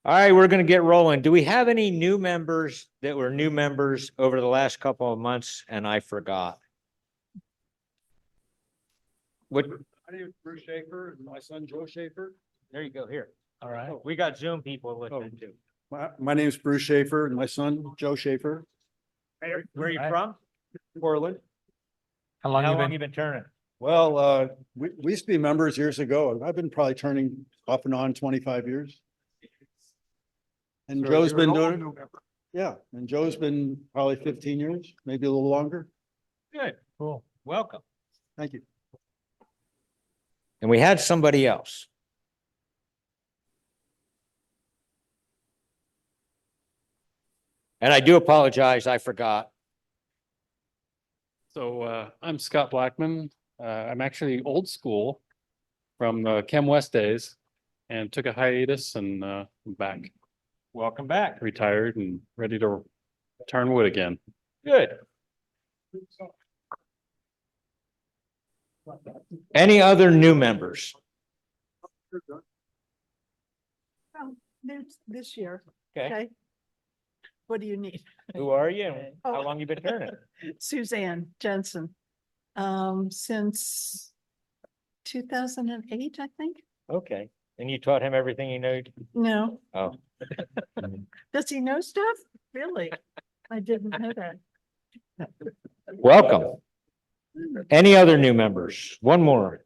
All right, we're going to get rolling. Do we have any new members that were new members over the last couple of months and I forgot? What? My name is Bruce Schaefer and my son Joe Schaefer. There you go, here. All right. We got Zoom people listening too. My name is Bruce Schaefer and my son Joe Schaefer. Where are you from? Portland. How long you been turning? Well, we used to be members years ago. I've been probably turning off and on 25 years. And So Joe's you're been an old doing it. new member. Yeah, and Joe's been probably 15 years, maybe a little longer. Good, cool. Welcome. Thank you. And we had somebody else. And I do apologize, I forgot. So I'm Scott Blackman. I'm actually old school from the Chem West days and took a hiatus and I'm back, Welcome back. retired and ready to turn wood again. Good. Any other new members? This year. Okay. What do you need? Who are you? And How Oh. long you been turning? Suzanne Jensen. Since 2008, I think. Okay. And you taught him everything you know? No. Oh. Does he know stuff? Really? I didn't know that. Welcome. Any other new members? One more.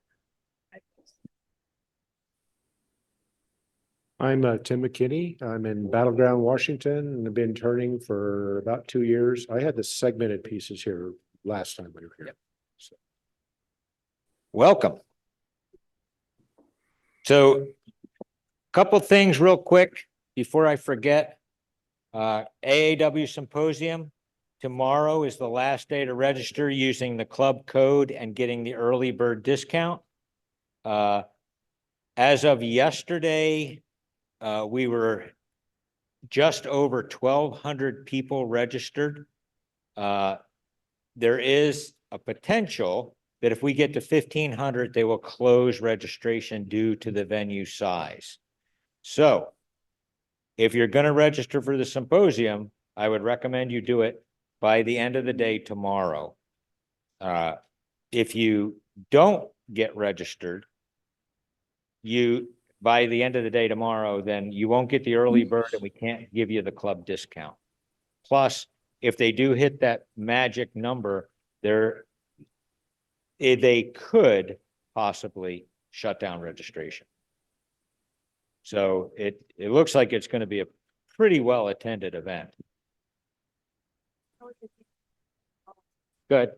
I'm Tim McKinney. I'm in Battleground, Washington, and I've been turning for about 2 years. I had the segmented pieces here last time we were here. So, Welcome. So, couple things real quick before I forget. AAW Symposium, tomorrow is the last day to register using the club code and getting the early bird discount. As of yesterday, we were just over 1,200 people registered. There is a potential that if we get to 1,500, they will close registration due to the venue size. So if you're going to register for the symposium, I would recommend you do it by the end of the day tomorrow. If you don't get registered, by the end of the day tomorrow, then you won't get the early bird and we can't give you the club discount. Plus, if they do hit that magic number, they could possibly shut down registration. So it looks like it's going to be a pretty well attended event. Good.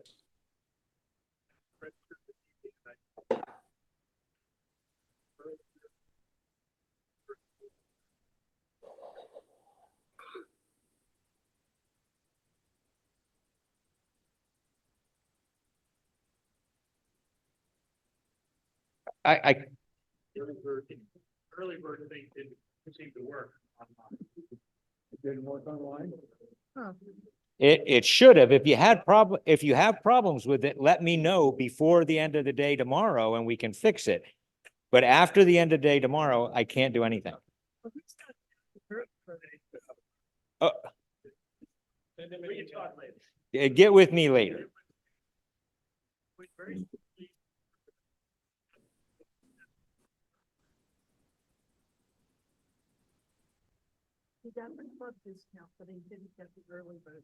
Early bird thing didn't seem to work. It didn't work online? It should have. If you have problems with it, let me know before the end of the day tomorrow and we can fix it. But after the end of the day tomorrow, I can't do anything. Get with me later. He got the club discount, but he didn't get the early bird.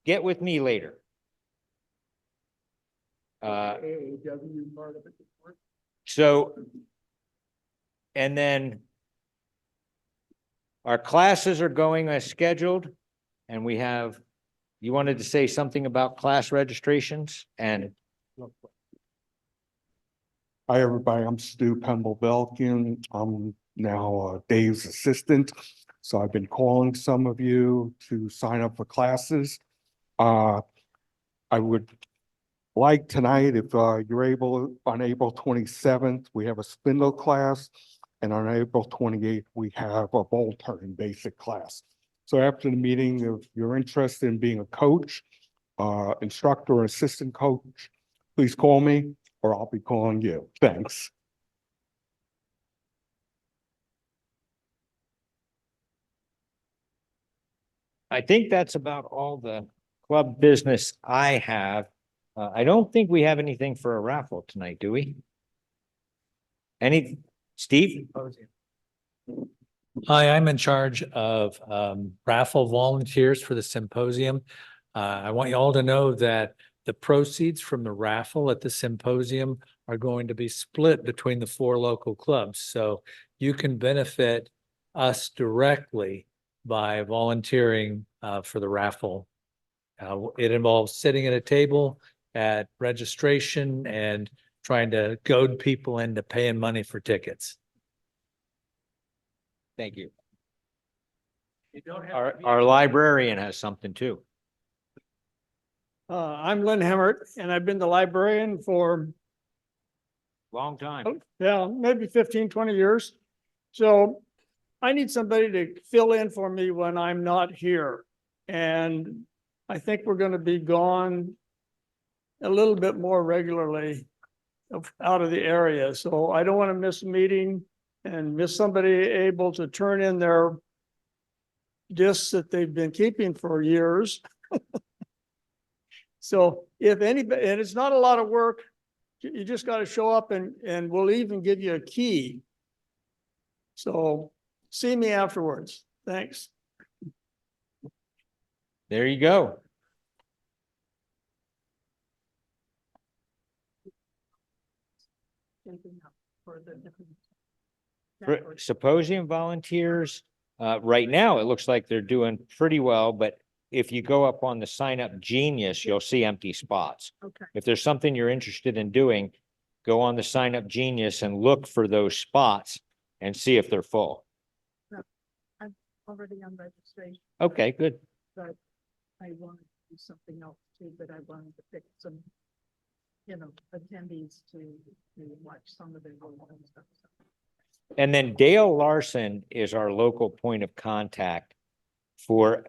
Get with me later. So, and then our classes are going as scheduled, and we have, you wanted to say something about class registrations and Hi, everybody. I'm Stu Pemble-Belkin. I'm now Dave's assistant. So I've been calling some of you to sign up for classes. I would like tonight, if you're able, on April 27th, we have a spindle class. And on April 28th, we have a bolt turning basic class. So after the meeting, if you're interested in being a coach, instructor or assistant coach, please call me or I'll be calling you. Thanks. I think that's about all the club business I have. I don't think we have anything for a raffle tonight, do we? Steve? Hi, I'm in charge of raffle volunteers for the symposium. I want you all to know that the proceeds from the raffle at the symposium are going to be split between the 4 local clubs. So you can benefit us directly by volunteering for the raffle. It involves sitting at a table at registration and trying to goad people into paying money for tickets. Thank you. Our librarian has something too. I'm Lynn Hemmert, and I've been the librarian for, Long time. yeah, maybe 15, 20 years. So I need somebody to fill in for me when I'm not here. And I think we're going to be gone a little bit more regularly out of the area. So I don't want to miss a meeting and miss somebody able to turn in their discs that they've been keeping for years. So if anybody, and it's not a lot of work, you just got to show up and we'll even give you a key. So see me afterwards. Thanks. There you go. Anything else for the different For categories? symposium volunteers, right now, it looks like they're doing pretty well, but if you go up on the sign up Genius, you'll see empty spots. Okay, If there's something you're interested in doing, go on the sign up Genius and look for those spots and see if they're full. already on registration, Okay, good. but I wanted to do something else too, but I wanted to pick some, attendees to watch some of the and stuff. And then Dale Larson is our local point of contact for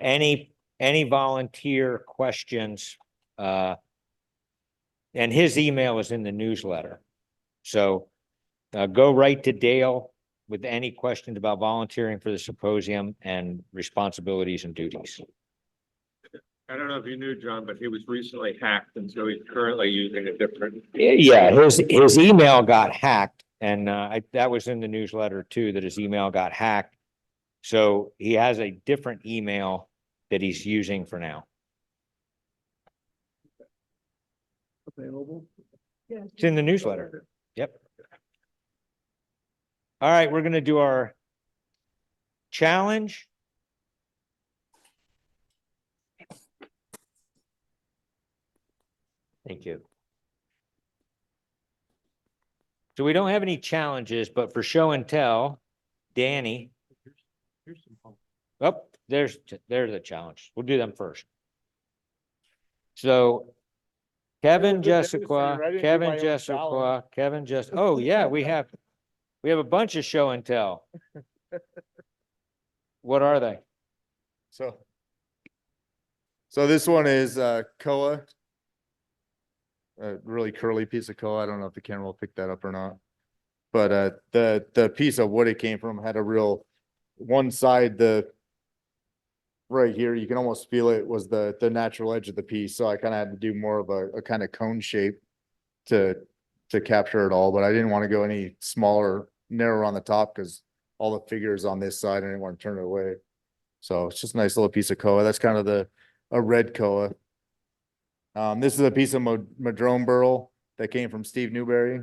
any volunteer questions. And his email is in the newsletter. So go right to Dale with any questions about volunteering for the symposium and responsibilities and duties. I don't know if you knew, John, but he was recently hacked, and so he's currently using a different. Yeah, his email got hacked, and that was in the newsletter too, that his email got hacked. So he has a different email that he's using for now. Available. Yeah. It's in the newsletter. Yep. All right, we're gonna do our challenge. Thank you. So we don't have any challenges, but for show and tell, Danny. Oh, there's the challenge. We'll do them first. So Kevin, Jessica, oh yeah, we have a bunch of show and tell. What are they? So this one is koa. A really curly piece of koa. I don't know if the camera will pick that up or not. But the piece of wood it came from had a real one side, the right here, you can almost feel it was the natural edge of the piece. So I kind of had to do more of a kind of cone shape to capture it all. But I didn't want to go any smaller, narrower on the top because all the figures on this side, I didn't want to turn it away. So it's just a nice little piece of koa. That's kind of a red koa. This is a piece of madrone burl that came from Steve Newberry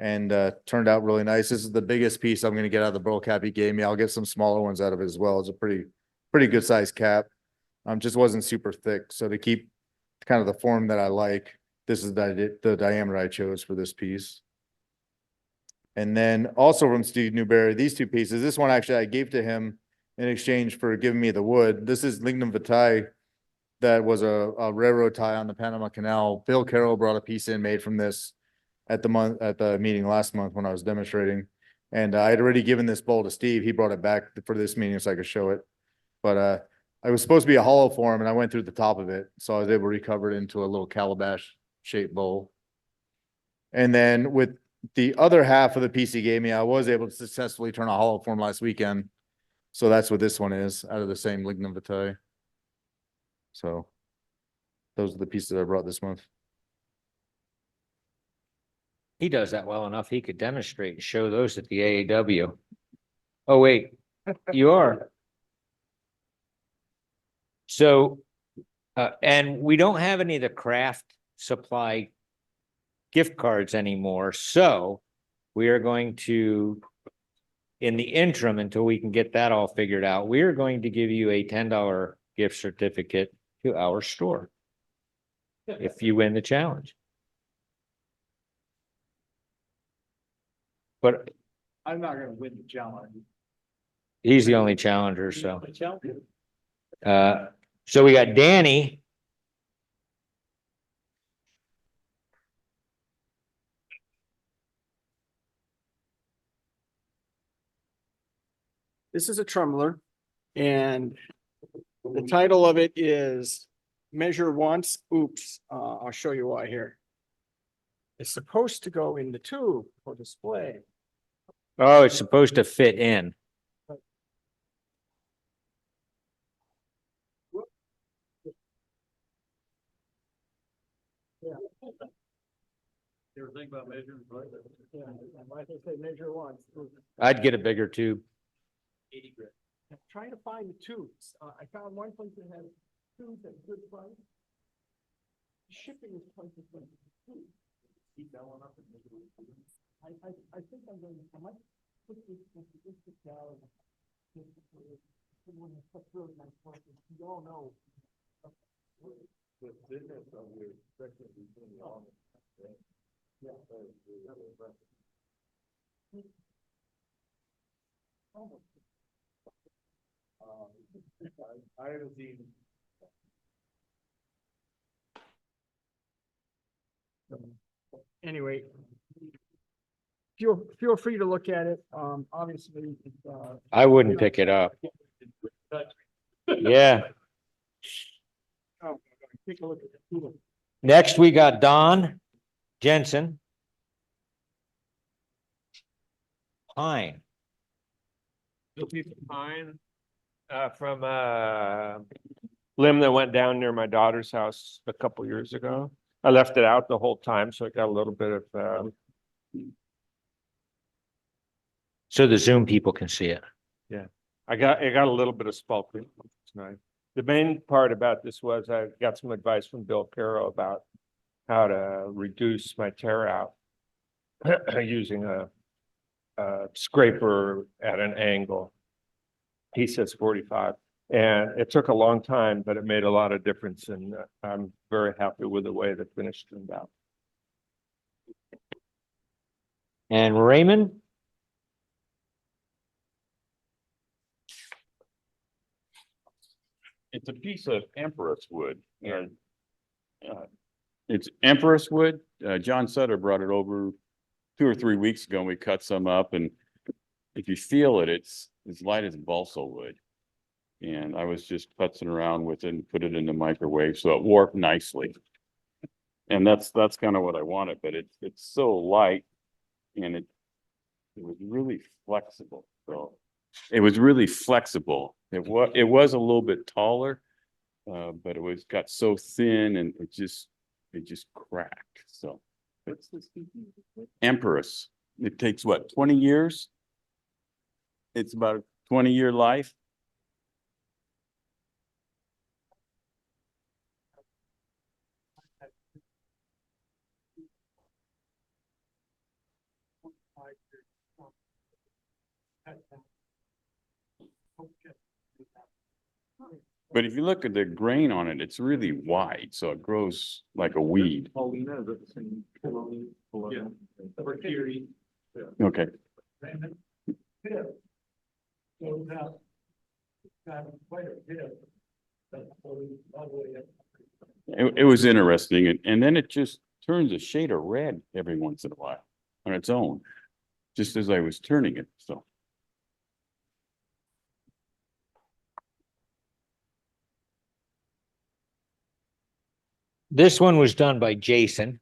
and turned out really nice. This is the biggest piece I'm going to get out of the burl cap he gave me. I'll get some smaller ones out of it as well. It's a pretty good size cap. Just wasn't super thick. So to keep kind of the form that I like, this is the diameter I chose for this piece. And then also from Steve Newberry, these two pieces. This one actually I gave to him in exchange for giving me the wood. This is lignum vitae. That was a railroad tie on the Panama Canal. Bill Carroll brought a piece in made from this at the meeting last month when I was demonstrating. And I had already given this bowl to Steve. He brought it back for this meeting so I could show it. But I was supposed to be a hollow form and I went through the top of it. So I was able to recover it into a little calabash shaped bowl. And then with the other half of the piece he gave me, I was able to successfully turn a hollow form last weekend. So that's what this one is, out of the same lignum vitae. So those are the pieces I brought this month. He does that well enough. He could demonstrate and show those at the AAW. Oh, wait, you are. So, and we don't have any of the craft supply gift cards anymore, so we are going to, in the interim, until we can get that all figured out, we are going to give you a $10 gift certificate to our store if you win the challenge. But I'm not gonna win the challenge. he's the only challenger, so. So we got Danny. This is a trembler and the title of it is Measure Once, Oops. I'll show you why here. It's supposed to go in the tube for display. Oh, it's supposed to fit in. You ever think about measuring? Yeah, why they say measure once. I'd get a bigger tube. 80 grit. I'm trying to find the tubes. I found one place that had tubes at good price. Shipping is twice as much. Keep that one up. I think I might put this down. Really nice question. You all know. I haven't seen. Anyway. Feel free to look at it. Obviously, I wouldn't pick it up. Yeah. oh, take a look at it. Next, we got Don Jensen. Pine. Little piece of pine, from limb that went down near my daughter's house a couple years ago. I left it out the whole time, so it got a little bit of, So the Zoom people can see it. it got a little bit of spalking. It's nice. The main part about this was I got some advice from Bill Caro about how to reduce my tear out using a scraper at an angle. He says 45, and it took a long time, but it made a lot of difference, and I'm very happy with the way the finish turned out. And Raymond? It's a piece of empress wood and it's empress wood. John Sutter brought it over 2 or 3 weeks ago and we cut some up, and if you feel it, it's as light as balsa wood. And I was just putzing around with it and put it in the microwave so it warped nicely. And that's kind of what I wanted, but it's so light and it was really flexible. So it was really flexible. It was a little bit taller, but it got so thin and it just cracked. So it's Empress. It takes what, 20 years? It's about a 20-year life. But if you look at the grain on it, it's really wide, so it grows like a weed. Okay. It was interesting, and then it just turns a shade of red every once in a while on its own, just as I was turning it, so. This one was done by Jason.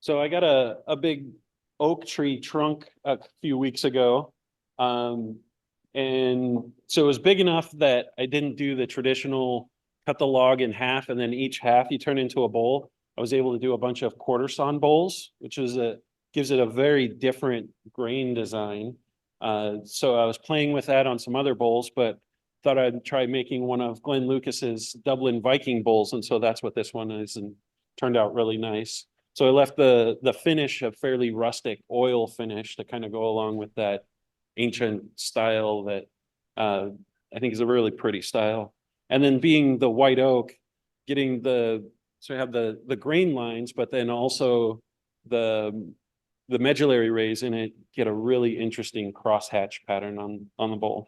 So I got a big oak tree trunk a few weeks ago. And so it was big enough that I didn't do the traditional cut the log in half and then each half you turn into a bowl. I was able to do a bunch of quarter sawn bowls, which is gives it a very different grain design. So I was playing with that on some other bowls, but thought I'd try making one of Glenn Lucas's Dublin Viking bowls. And so that's what this one is, and turned out really nice. So I left the finish a fairly rustic oil finish to kind of go along with that ancient style that I think is a really pretty style. And then being the white oak, getting so I have the grain lines, but then also the medullary rays in it get a really interesting crosshatch pattern on the bowl.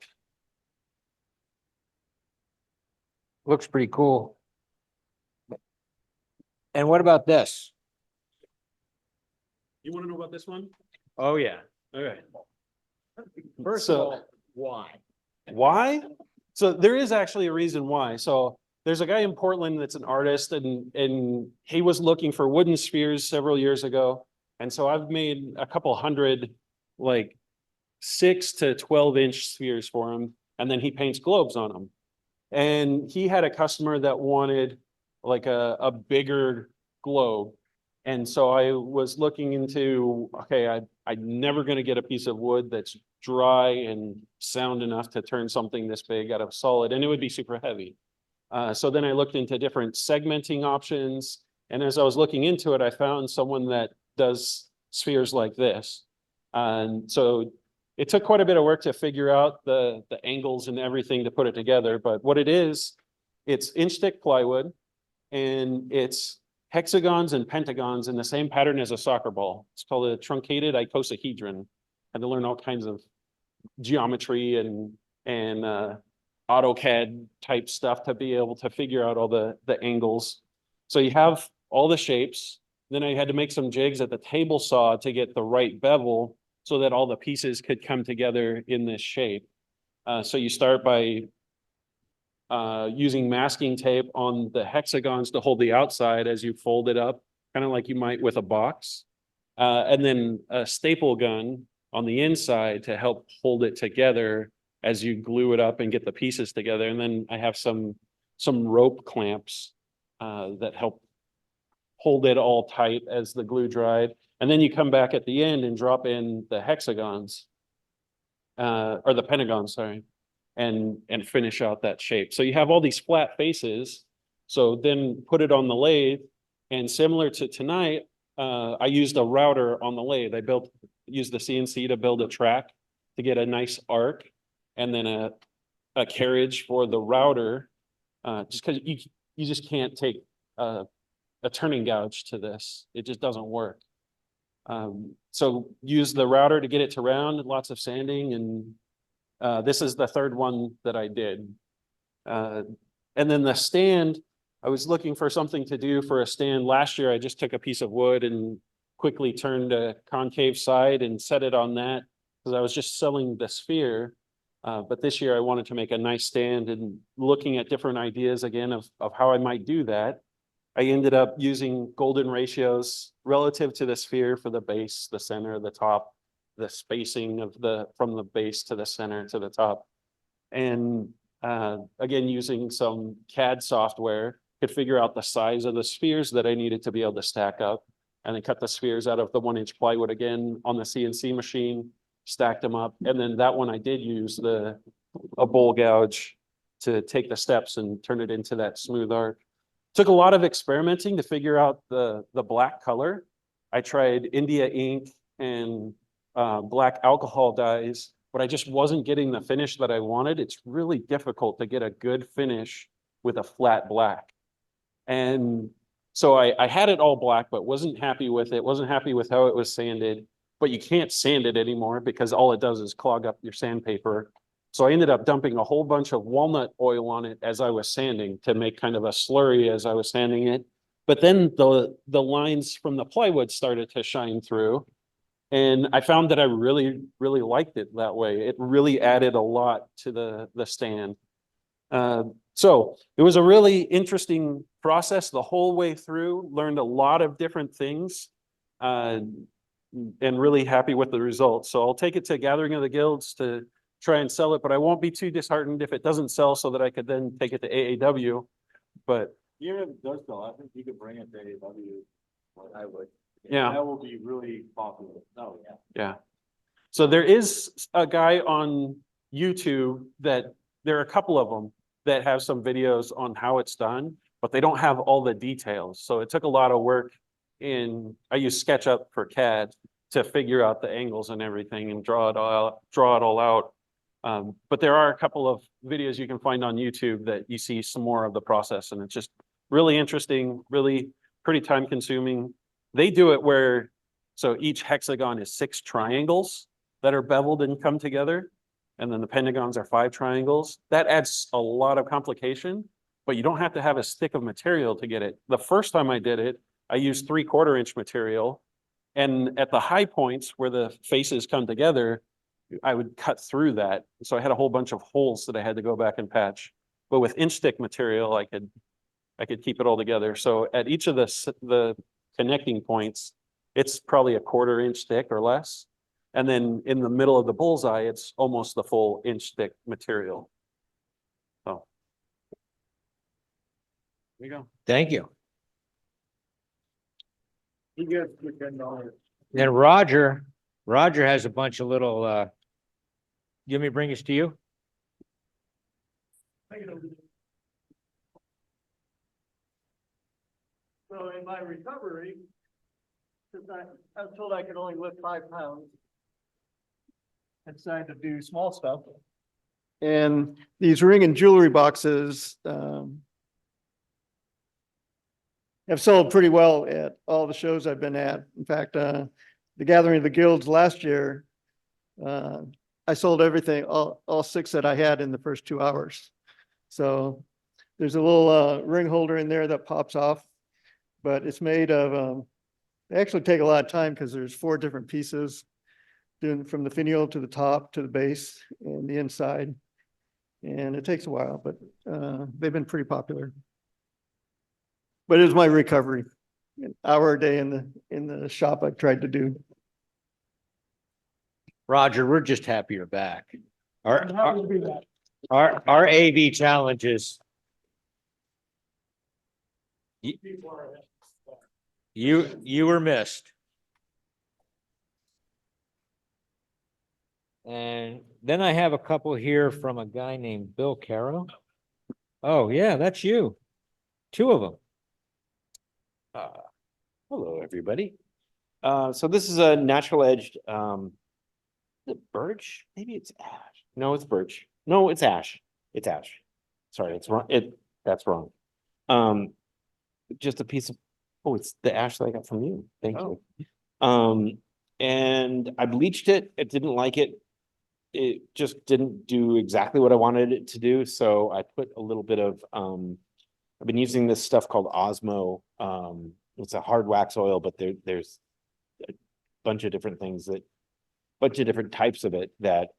Looks pretty cool. And what about this? You want to know about this one? Oh, yeah. All right. First of So- all, why? Why? So there is actually a reason why. So there's a guy in Portland that's an artist, and he was looking for wooden spheres several years ago. And so I've made a couple hundred like 6 to 12-inch spheres for him, and then he paints globes on them. And he had a customer that wanted like a bigger globe. And so I was looking into, okay, I'm never going to get a piece of wood that's dry and sound enough to turn something this big out of solid, and it would be super heavy. So then I looked into different segmenting options. And as I was looking into it, I found someone that does spheres like this. And so it took quite a bit of work to figure out the angles and everything to put it together. But what it is, it's inch thick plywood, and it's hexagons and pentagons in the same pattern as a soccer ball. It's called a truncated icosahedron. Had to learn all kinds of geometry and AutoCAD type stuff to be able to figure out all the angles. So you have all the shapes. Then I had to make some jigs at the table saw to get the right bevel so that all the pieces could come together in this shape. So you start by using masking tape on the hexagons to hold the outside as you fold it up, kind of like you might with a box. And then a staple gun on the inside to help hold it together as you glue it up and get the pieces together. And then I have some rope clamps that help hold it all tight as the glue dried. And then you come back at the end and drop in the hexagons, or the pentagons, sorry, and finish out that shape. So you have all these flat faces. So then put it on the lathe, and similar to tonight, I used a router on the lathe. I used the CNC to build a track to get a nice arc, and then a carriage for the router, just because you just can't take a turning gouge to this. It just doesn't work. So use the router to get it to round, lots of sanding, and this is the third one that I did. And then the stand, I was looking for something to do for a stand. Last year, I just took a piece of wood and quickly turned a concave side and set it on that because I was just selling the sphere. But this year I wanted to make a nice stand, and looking at different ideas again of how I might do that. I ended up using golden ratios relative to the sphere for the base, the center, the top, the spacing of from the base to the center to the top. And again, using some CAD software, could figure out the size of the spheres that I needed to be able to stack up, and then cut the spheres out of the 1-inch plywood again on the CNC machine, stacked them up. And then that one I did use a bowl gouge to take the steps and turn it into that smooth arc. Took a lot of experimenting to figure out the black color. I tried India ink and black alcohol dyes, but I just wasn't getting the finish that I wanted. It's really difficult to get a good finish with a flat black. And so I had it all black, but wasn't happy with it, wasn't happy with how it was sanded. But you can't sand it anymore because all it does is clog up your sandpaper. So I ended up dumping a whole bunch of walnut oil on it as I was sanding to make kind of a slurry as I was sanding it. But then the lines from the plywood started to shine through. And I found that I really, really liked it that way. It really added a lot to the stand. So it was a really interesting process the whole way through, learned a lot of different things. and really happy with the results. So I'll take it to Gathering of the Guilds to try and sell it, but I won't be too disheartened if it doesn't sell so that I could then take it to AAW. But Even if it does though, I think you could bring it to AW. I would. yeah. That will be really popular. Oh, yeah. Yeah. So there is a guy on YouTube that there are a couple of them that have some videos on how it's done, but they don't have all the details. So it took a lot of work I use SketchUp for CAD to figure out the angles and everything and draw it all out. But there are a couple of videos you can find on YouTube that you see some more of the process, and it's just really interesting, really pretty time consuming. They do it where, so each hexagon is 6 triangles that are beveled and come together. And then the pentagons are 5 triangles. That adds a lot of complication, but you don't have to have a stick of material to get it. The first time I did it, I used 3/4 inch material. And at the high points where the faces come together, I would cut through that. So I had a whole bunch of holes that I had to go back and patch. But with inch thick material, I could keep it all together. So at each of the connecting points, it's probably a 1/4 inch thick or less. And then in the middle of the bullseye, it's almost the full inch thick material. So. There you go. Thank you. You get the $10. Then Roger has a bunch of little, you want me to bring this to you? So in my recovery, since I was told I could only lift 5 pounds, I decided to do small stuff. And these ring and jewelry boxes have sold pretty well at all the shows I've been at. In fact, the Gathering of the Guilds last year, I sold everything, all 6 that I had in the first 2 hours. So there's a little ring holder in there that pops off, but it's made of, they actually take a lot of time because there's 4 different pieces, doing from the finial to the top to the base and the inside. And it takes a while, but they've been pretty popular. But it was my recovery, an hour a day in the shop I tried to do. Roger, we're just happy you're back. I'm happy to be back. Our AV challenges. You were missed. And then I have a couple here from a guy named Bill Caro. Oh, yeah, that's you. 2 of them. Hello, everybody. So this is a natural edged, the birch, maybe it's ash. No, it's birch. No, it's ash. It's ash. Sorry, it's wrong. That's wrong. Just a piece of, oh, it's the ash that I got from you. Thank you. And I bleached it. It didn't like it. It just didn't do exactly what I wanted it to do. So I put a little bit of, I've been using this stuff called Osmo. It's a hard wax oil, but there's a bunch of different things bunch of different types of it that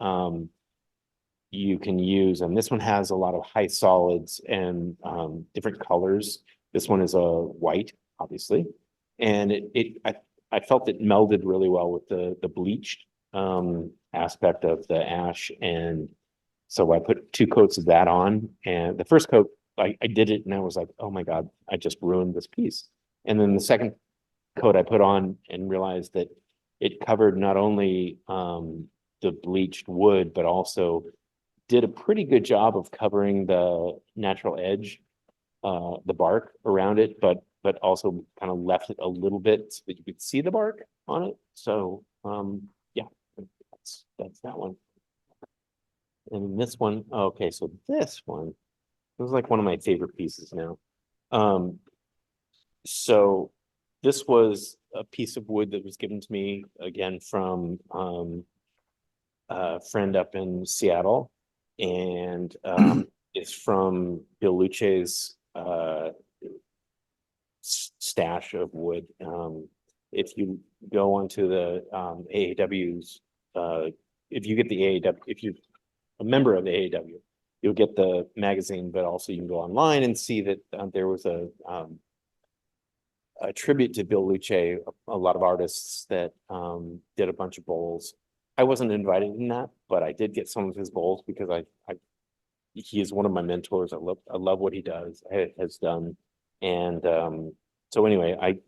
you can use. And this one has a lot of high solids and different colors. This one is a white, obviously. And I felt it melded really well with the bleached aspect of the ash. And so I put 2 coats of that on. And the first coat, I did it and I was like, oh my God, I just ruined this piece. And then the second coat I put on and realized that it covered not only the bleached wood, but also did a pretty good job of covering the natural edge, the bark around it, but also kind of left it a little bit so that you could see the bark on it. So yeah, that's that one. And this one, okay, so this one, this is like one of my favorite pieces now. So this was a piece of wood that was given to me again from a friend up in Seattle, and it's from Bill Luce's stash of wood. If you go onto the AAW's, if you get the AAW, if you're a member of the AAW, you'll get the magazine, but also you can go online and see that there was a a tribute to Bill Luce, a lot of artists that did a bunch of bowls. I wasn't invited in that, but I did get some of his bowls because he is one of my mentors. I love what he has done. And so anyway, I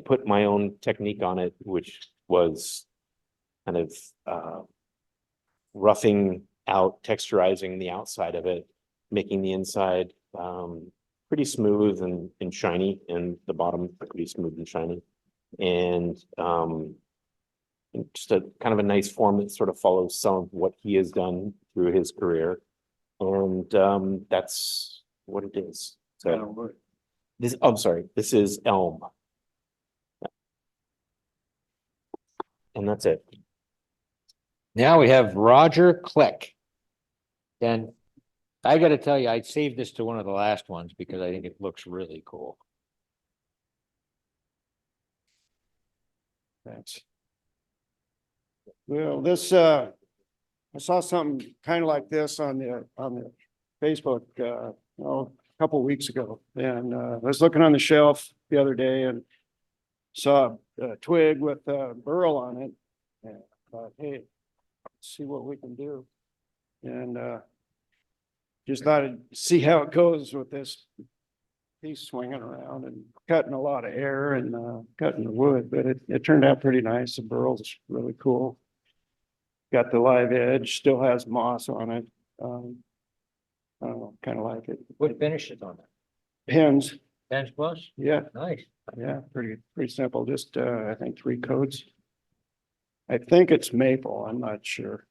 put my own technique on it, which was kind of roughing out, texturizing the outside of it, making the inside pretty smooth and shiny, and the bottom pretty smooth and shiny. And just a kind of a nice form that sort of follows some of what he has done through his career. And that's what it is. So this, I'm sorry, this is elm. And that's it. Now we have Roger Click. And I gotta tell you, I saved this to one of the last ones because I think it looks really cool. Thanks. Well, this, I saw something kind of like this on the Facebook, a couple weeks ago. And I was looking on the shelf the other day and saw a twig with a burl on it. And I thought, hey, let's see what we can do. And just thought I'd see how it goes with this piece swinging around and cutting a lot of air and cutting the wood, but it turned out pretty nice. The burl's really cool. Got the live edge, still has moss on it. I don't know, kind of like it. What finish is on it? Pins, Bench plus? yeah, Nice. yeah, pretty simple. Just I think 3 coats. I think it's maple. I'm not sure.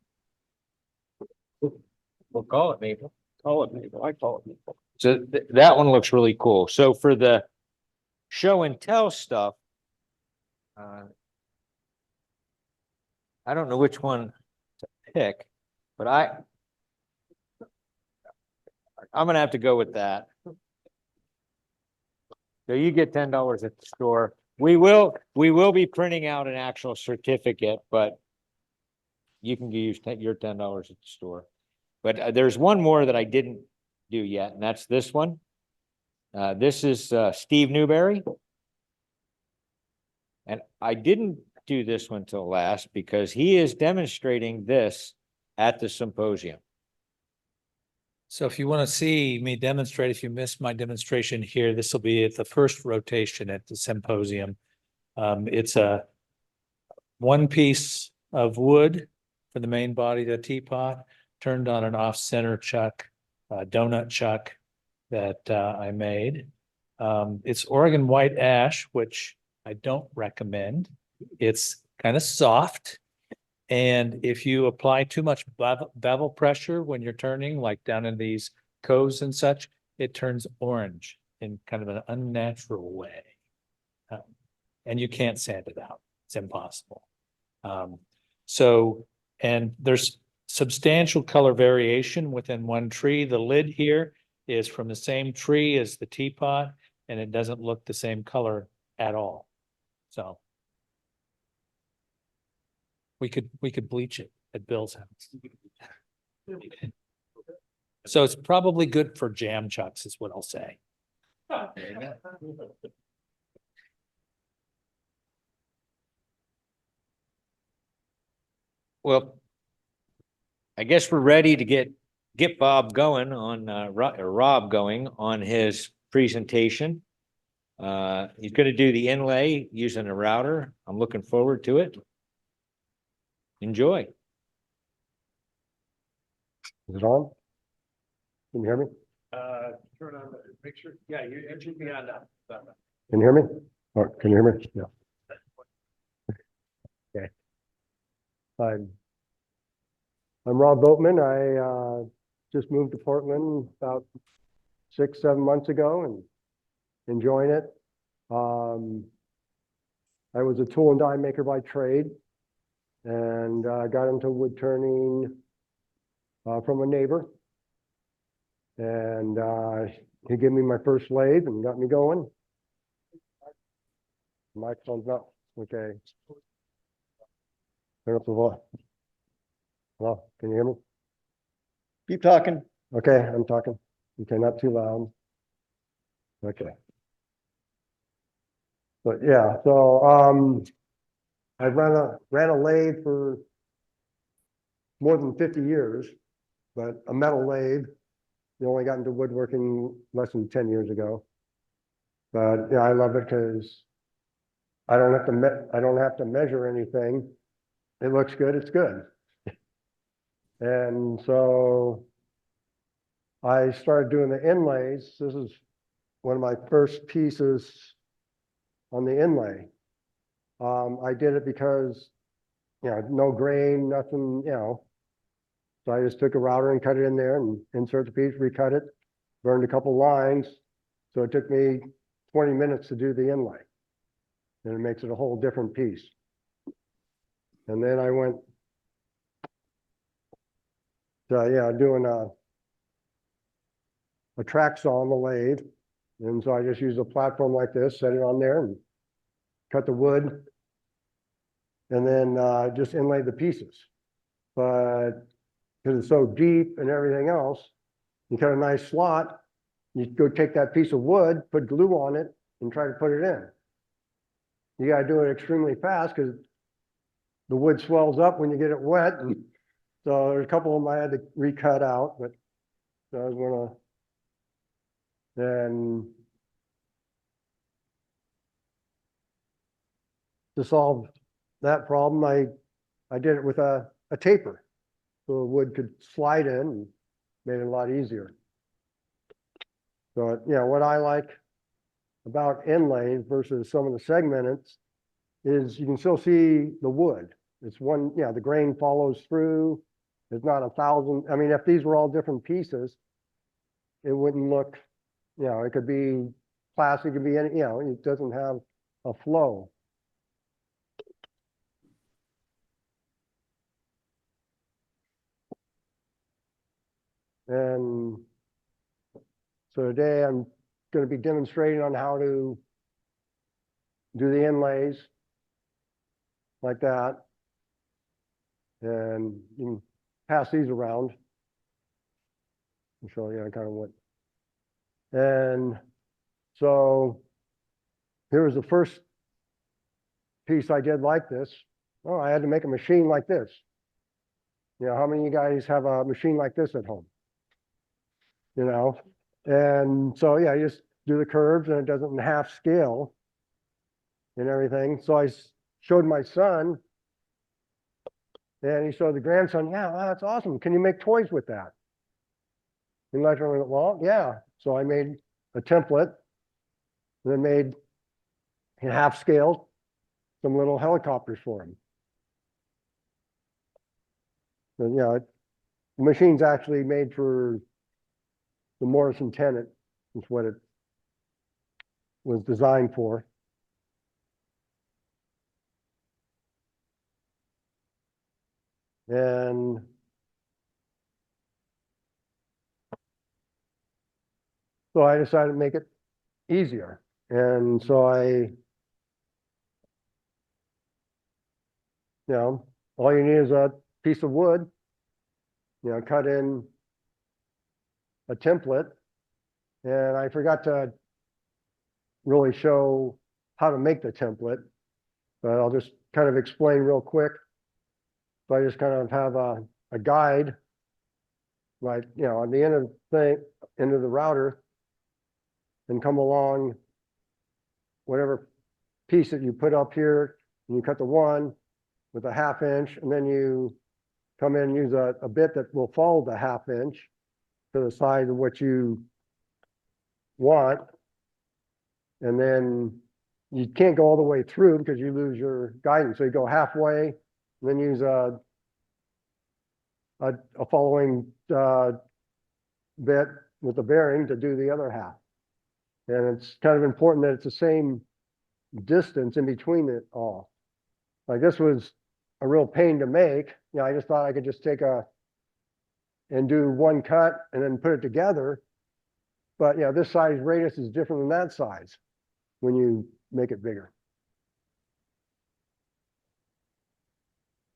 We'll call it maple. Call it maple. I call it maple. So that one looks really cool. So for the show and tell stuff, I don't know which one to pick, but I'm gonna have to go with that. So you get $10 at the store. We will be printing out an actual certificate, but you can use your $10 at the store. But there's one more that I didn't do yet, and that's this one. This is Steve Newberry. And I didn't do this one till last because he is demonstrating this at the symposium. So if you want to see me demonstrate, if you missed my demonstration here, this will be at the first rotation at the symposium. It's a one piece of wood for the main body of the teapot, turned on an off-center chuck, donut chuck that I made. It's Oregon white ash, which I don't recommend. It's kind of soft. And if you apply too much bevel pressure when you're turning, like down in these coves and such, it turns orange in kind of an unnatural way. And you can't sand it out. It's impossible. And there's substantial color variation within one tree. The lid here is from the same tree as the teapot, and it doesn't look the same color at all. So we could bleach it at Bill's house. So it's probably good for jam chucks is what I'll say. Well, I guess we're ready to get Bob going on or Rob going on his presentation. He's going to do the inlay using a router. I'm looking forward to it. Enjoy. Is it on? Can you hear me? Turn on the picture. Yeah, it should be on now. Can you hear me? Or can you hear me? Yeah. Okay. I'm Rob Vogtman. I just moved to Portland about 6-7 months ago and enjoying it. I was a tool and die maker by trade and got into wood turning from a neighbor. And he gave me my first lathe and got me going. Microphone's up. Okay. Turn up the volume. Hello, can you hear me? Keep talking. Okay, I'm talking. Okay, not too loud. Okay. But yeah, so, I ran a lathe for more than 50 years, but a metal lathe. You only got into woodworking less than 10 years ago. But yeah, I love it because I don't have to measure anything. It looks good, it's good. And so I started doing the inlays. This is one of my first pieces on the inlay. I did it because, no grain, nothing, So I just took a router and cut it in there and insert the piece, recut it, burned a couple lines. So it took me 20 minutes to do the inlay. And it makes it a whole different piece. And then I went to, doing a track saw on the lathe. And so I just used a platform like this, set it on there and cut the wood. And then just inlaid the pieces. But because it's so deep and everything else, you cut a nice slot, you go take that piece of wood, put glue on it, and try to put it in. You gotta do it extremely fast because the wood swells up when you get it wet. And so there's a couple of them I had to recut out, but I was gonna then to solve that problem, I did it with a taper. So the wood could slide in and made it a lot easier. So, what I like about inlays versus some of the segments is you can still see the wood. It's one, the grain follows through. It's not 1,000. I mean, if these were all different pieces, it wouldn't look, it could be plastic, it could be any, it doesn't have a flow. And so today I'm going to be demonstrating on how to do the inlays like that. And you can pass these around and show you kind of what. And so here's the first piece I did like this. Oh, I had to make a machine like this. How many of you guys have a machine like this at home? And so, you just do the curves and it doesn't half scale and everything. So I showed my son and he showed the grandson, wow, that's awesome. Can you make toys with that? And like, well, yeah. So I made a template and then made in half scale some little helicopters for him. And, the machine's actually made for the Morrison tenant, is what it was designed for. And so I decided to make it easier. And so all you need is a piece of wood, cut in a template. And I forgot to really show how to make the template, but I'll just kind of explain real quick. So I just kind of have a guide, like, on the end of the thing, end of the router, and come along whatever piece that you put up here, and you cut the one with a 1/2 inch, and then you come in and use a bit that will follow the 1/2 inch to the size of what you want. And then you can't go all the way through because you lose your guidance. So you go halfway, and then use a following bit with the bearing to do the other half. And it's kind of important that it's the same distance in between it all. Like this was a real pain to make. I just thought I could just take and do one cut and then put it together. But this size radius is different than that size when you make it bigger.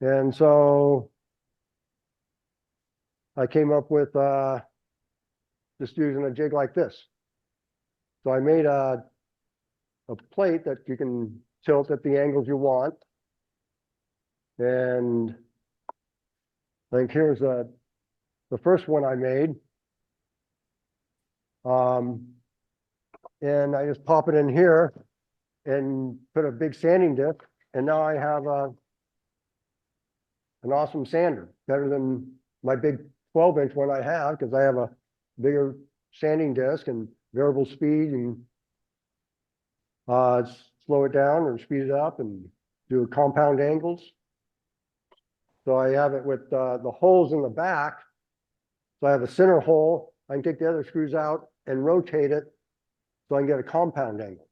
And so I came up with just using a jig like this. So I made a a plate that you can tilt at the angles you want. And I think here's the first one I made. And I just pop it in here and put a big sanding disc, and now I have an awesome sander, better than my big 12-inch one I have, because I have a bigger sanding disc and variable speed, and slow it down or speed it up and do compound angles. So I have it with the holes in the back. So I have a center hole. I can take the other screws out and rotate it so I can get a compound angle.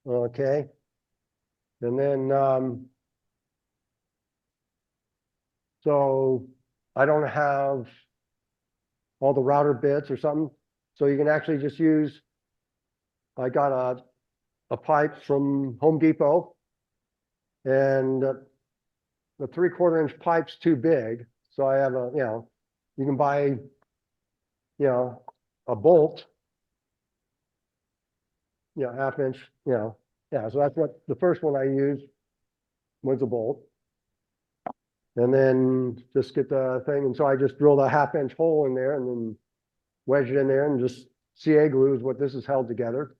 Okay. And then, so I don't have all the router bits or something. So you can actually just use, I got a pipe from Home Depot, and the 3/4 inch pipe's too big. So I have you can buy, a bolt, 1/2 inch, so that's what the first one I used was, a bolt. And then just get the thing, and so I just drilled a 1/2 inch hole in there and then wedge it in there, and just CA glue is what this is held together.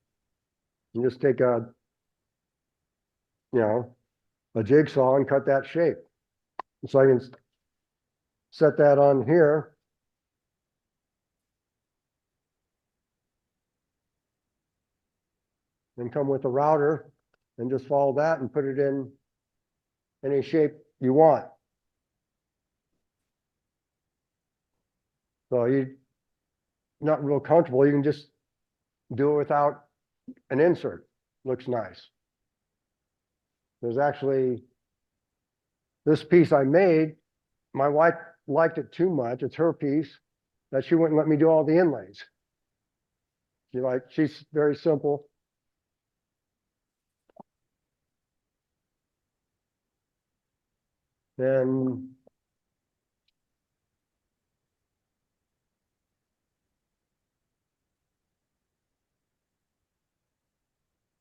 And just take a jigsaw and cut that shape. So I can set that on here. And come with a router and just follow that and put it in any shape you want. So you're not real comfortable, you can just do it without an insert. Looks nice. There's actually this piece I made, my wife liked it too much, it's her piece, that she wouldn't let me do all the inlays. She's very simple. And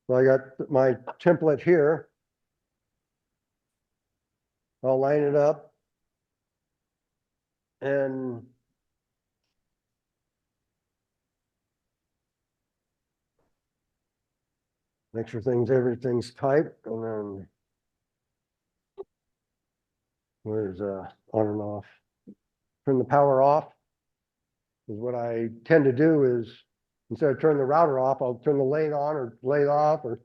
so I got my template here. I'll line it up and make sure everything's tight, and then where's on and off. Turn the power off. Is what I tend to do is, instead of turning the router off, I'll turn the lathe on or lathe off, or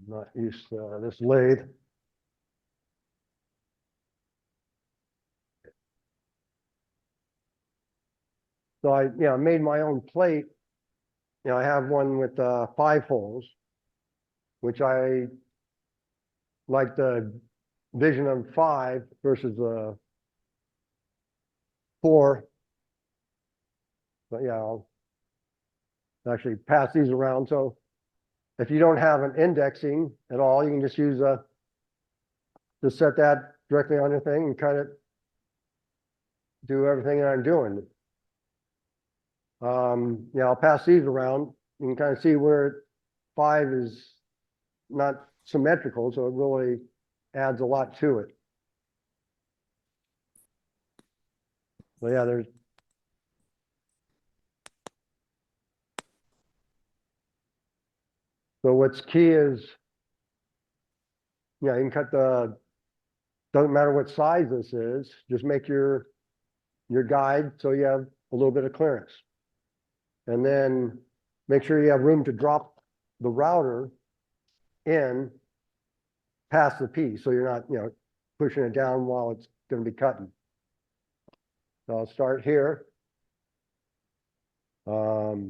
not used to this lathe. So I made my own plate. I have one with 5 holes, which I like the vision of 5 versus 4. But I'll actually pass these around. So if you don't have an indexing at all, you can just use just set that directly on your thing and kind of do everything that I'm doing. I'll pass these around. You can kind of see where 5 is not symmetrical, so it really adds a lot to it. So there's so what's key is you can cut doesn't matter what size this is, just make your guide so you have a little bit of clearance. And then make sure you have room to drop the router in past the piece, so you're not, pushing it down while it's going to be cutting. So I'll start here. Okay,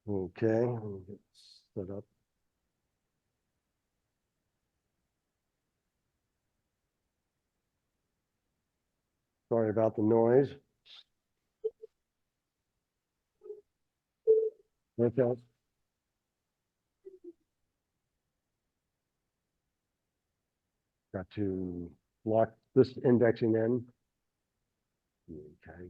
let me get set up. Sorry about the noise. Okay. Got to lock this indexing in. Okay.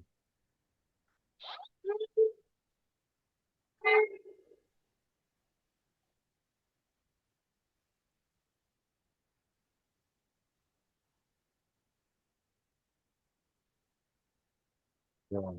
Yeah.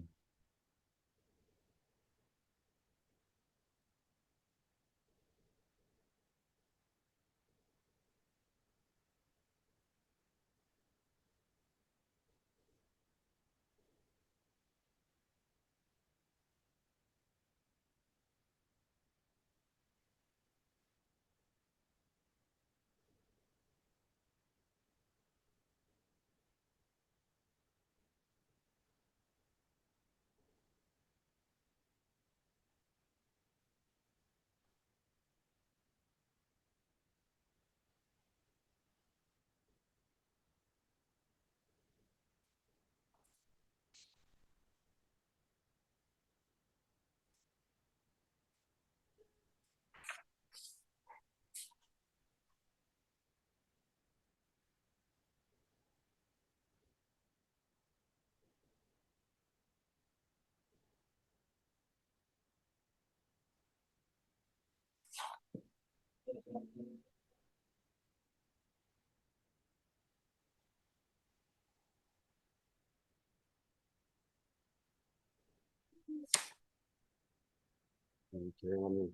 Okay, let me.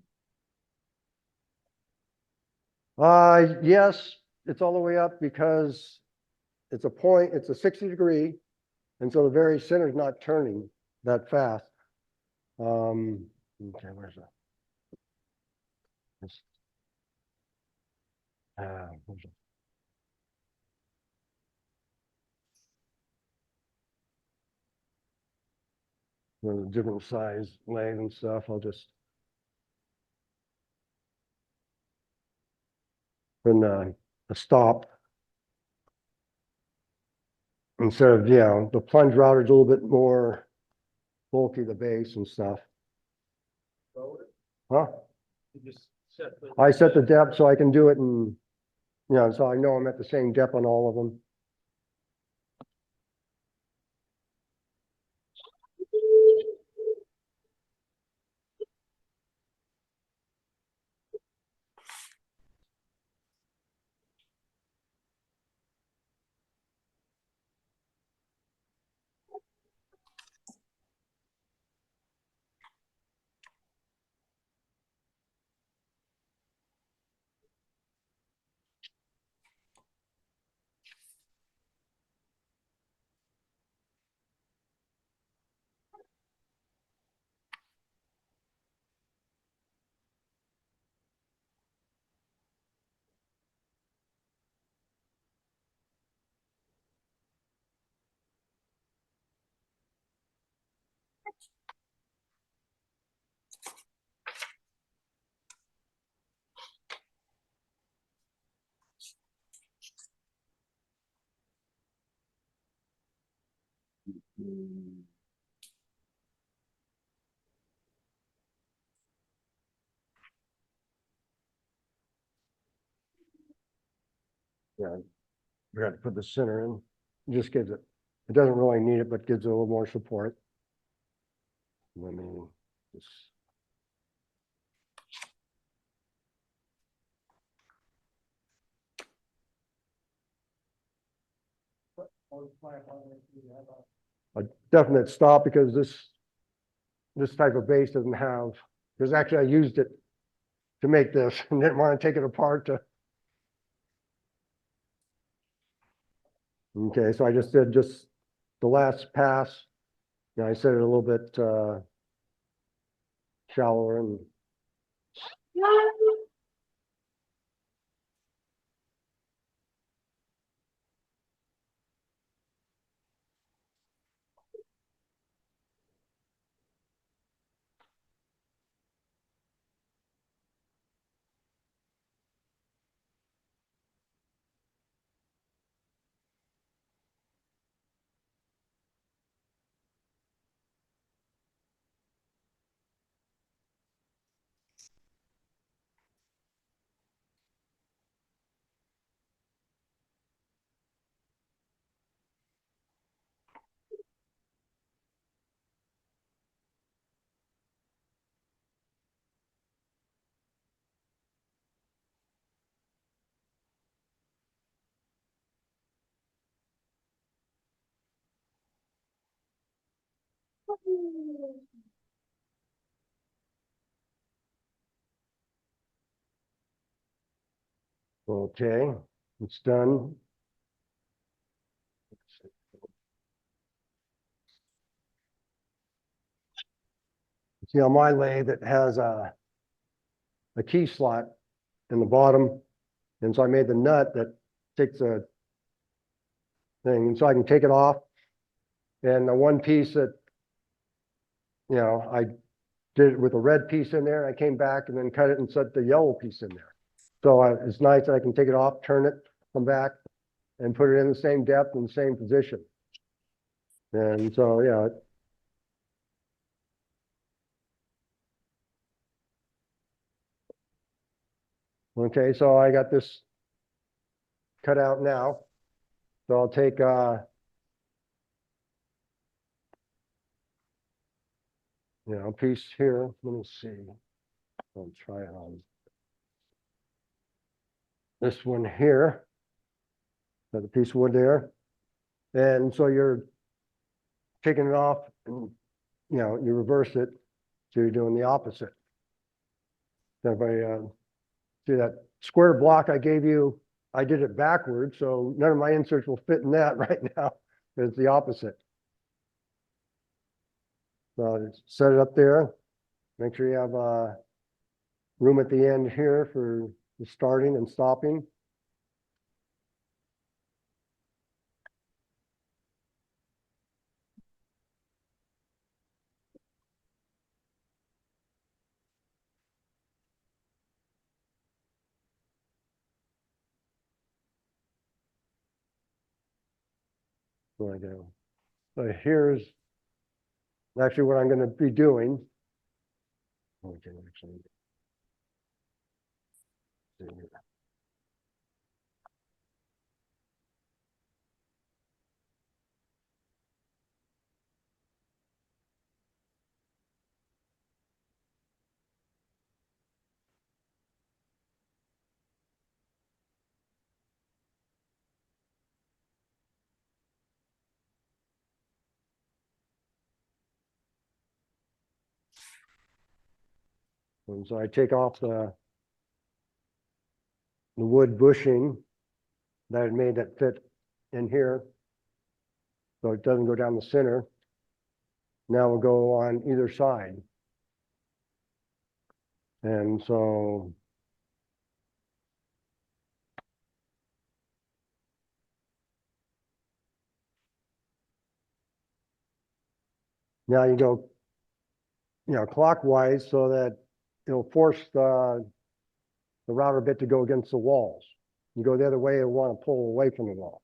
Yes, it's all the way up because it's a point, it's a 60 degree. And so the very center is not turning that fast. Okay, where's that? This- where's it? The different size lathe and stuff, I'll just. Put a stop. Instead of, the plunge router is a little bit more bulky, the base and stuff. Huh? I set the depth so I can do it and, so I know I'm at the same depth on all of them. Yeah, we got to put the center in. It just gives it, it doesn't really need it, but gives it a little more support. Let me just. A definite stop because this type of base doesn't have, because actually I used it to make this and didn't want to take it apart to. Okay, so I just did just the last pass. I set it a little bit shallower and. Okay, it's done. See, on my lathe, it has a key slot in the bottom. And so I made the nut that takes a thing, and so I can take it off. And the one piece that, I did it with a red piece in there, I came back and then cut it and set the yellow piece in there. So it's nice that I can take it off, turn it, come back, and put it in the same depth and same position. And so, yeah. Okay, so I got this cut out now. So I'll take a piece here. Let me see. I'll try it on this one here. Got a piece of wood there. And so you're taking it off and, you reverse it. So you're doing the opposite. Everybody see that square block I gave you? I did it backwards, so none of my inserts will fit in that right now. It's the opposite. So just set it up there. Make sure you have room at the end here for the starting and stopping. There we go. So here's actually what I'm going to be doing. Okay, actually. See here. And so I take off the wood bushing that I made that fit in here. So it doesn't go down the center. Now we'll go on either side. And so now you go, clockwise so that it'll force the router bit to go against the walls. You go the other way, it'll want to pull away from the wall.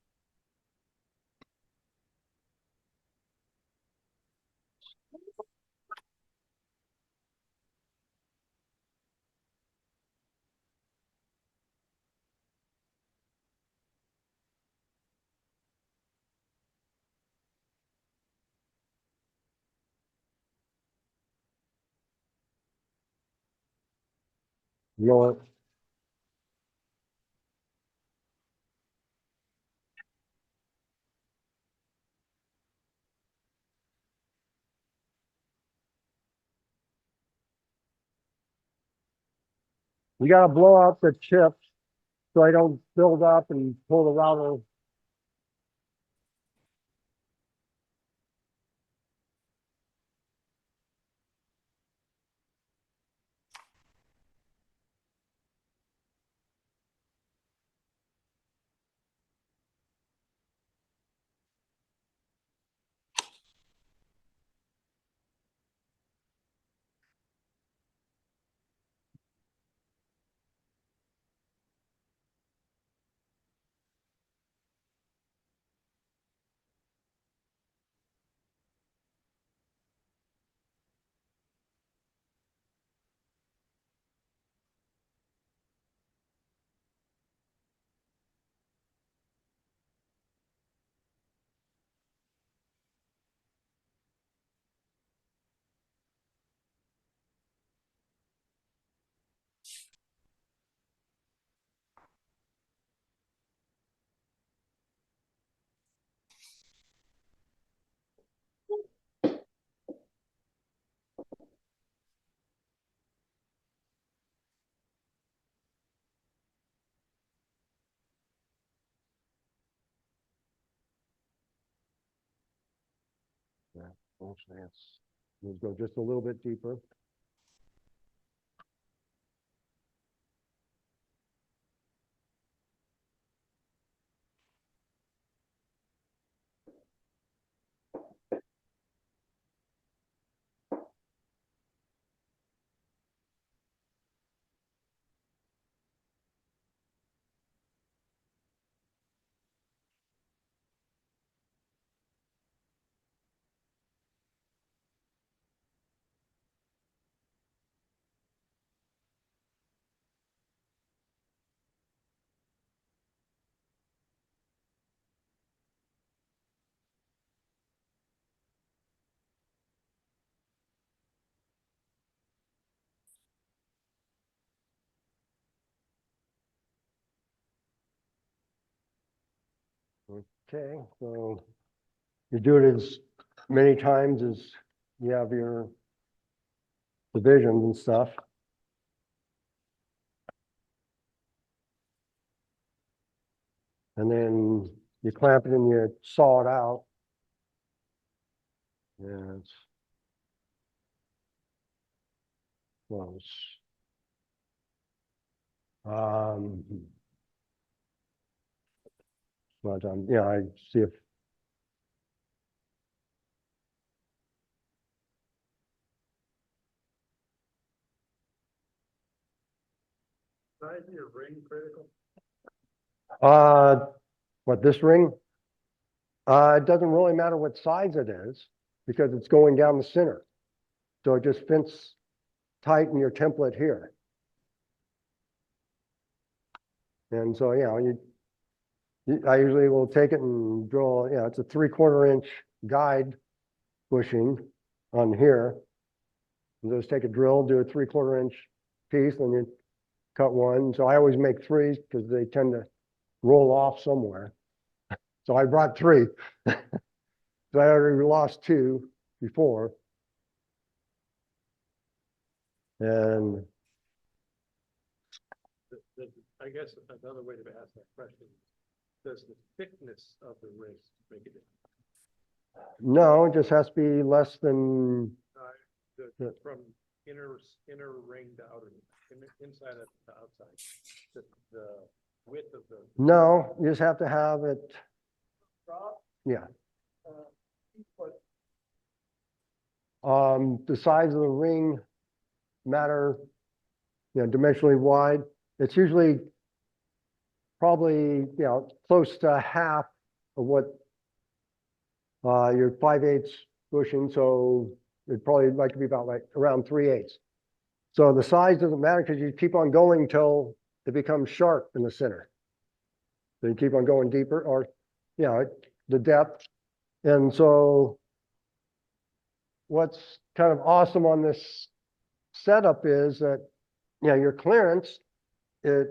You got to blow out the chips so I don't build up and pull the router. Actually, let's go just a little bit deeper. Okay, so you do it as many times as you have your divisions and stuff. And then you clamp it and you saw it out. Yeah, it's close. But yeah, I see if Size of your ring critical? what this ring? It doesn't really matter what size it is because it's going down the center. So it just fits tight in your template here. And so, I usually will take it and drill, it's a 3/4 inch guide bushing on here. And just take a drill, do a 3/4 inch piece, and you cut one. So I always make 3 because they tend to roll off somewhere. So I brought 3. So I already lost 2 before. And I guess another way to ask that question, does the thickness of the wrist make a difference? no, it just has to be less than, From inner ring to outer, inside to outside, the width of the. no, you just have to have it, yeah. The size of the ring matter, dimensionally wide. It's usually probably, close to half of what your 5/8 bushing, so it'd probably like to be about like around 3/8. So the size doesn't matter because you keep on going till it becomes sharp in the center. So you keep on going deeper or, the depth. And so what's kind of awesome on this setup is that, your clearance, it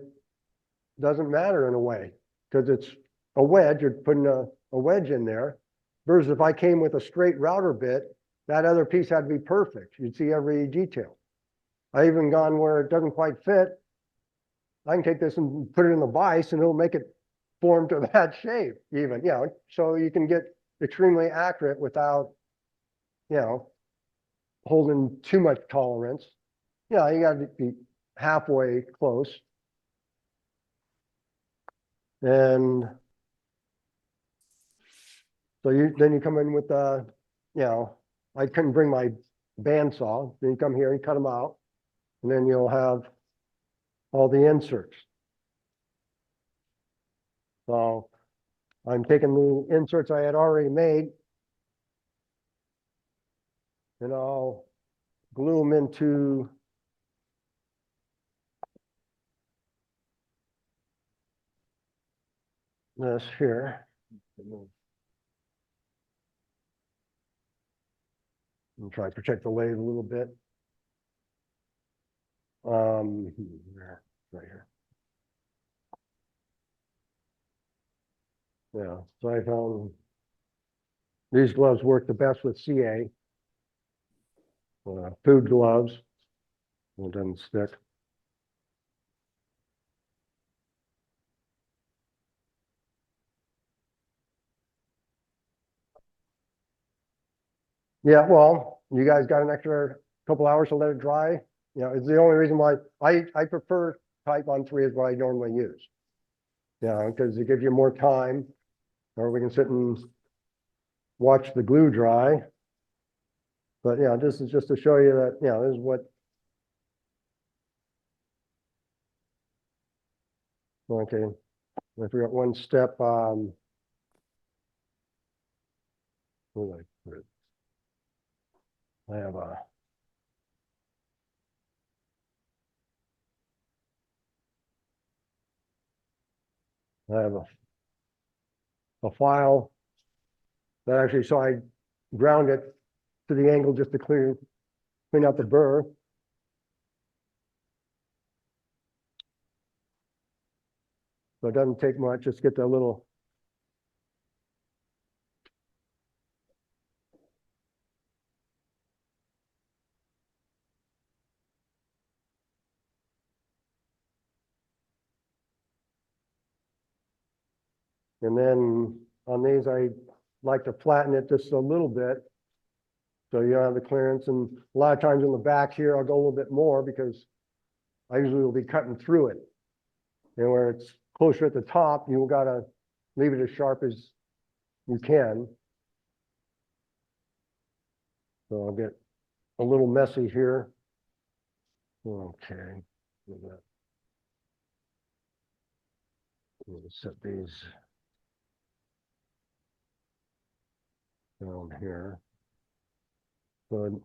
doesn't matter in a way because it's a wedge, you're putting a wedge in there. Versus if I came with a straight router bit, that other piece had to be perfect. You'd see every detail. I even gone where it doesn't quite fit. I can take this and put it in the vise and it'll make it form to that shape even, so you can get extremely accurate without, holding too much tolerance. You gotta be halfway close. And so then you come in with I couldn't bring my bandsaw. Then you come here and cut them out. And then you'll have all the inserts. So I'm taking the inserts I had already made and I'll glue them into this here. And try to protect the lathe a little bit. Right here. Yeah, so I found these gloves work the best with CA. Food gloves. It doesn't stick. Yeah, well, you guys got an extra couple hours to let it dry. You know, it's the only reason why I prefer type on 3 is what I normally use. Yeah, because it gives you more time, or we can sit and watch the glue dry. But yeah, this is just to show you that, you know, this is what. Okay, I forgot one step, where did I put it? I have a file that actually, so I ground it to the angle just to clean out the burr. So it doesn't take much, just get that little. And then on these, I like to flatten it just a little bit. So you don't have the clearance, and a lot of times in the back here, I'll go a little bit more because I usually will be cutting through it. And where it's closer at the top, you gotta leave it as sharp as you can. So I'll get a little messy here. Okay. We'll set these down here. Good.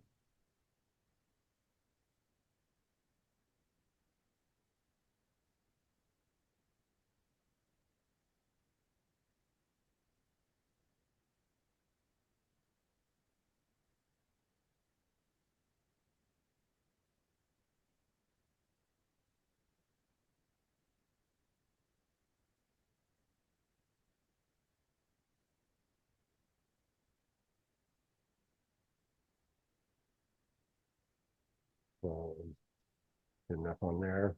So, good enough on there.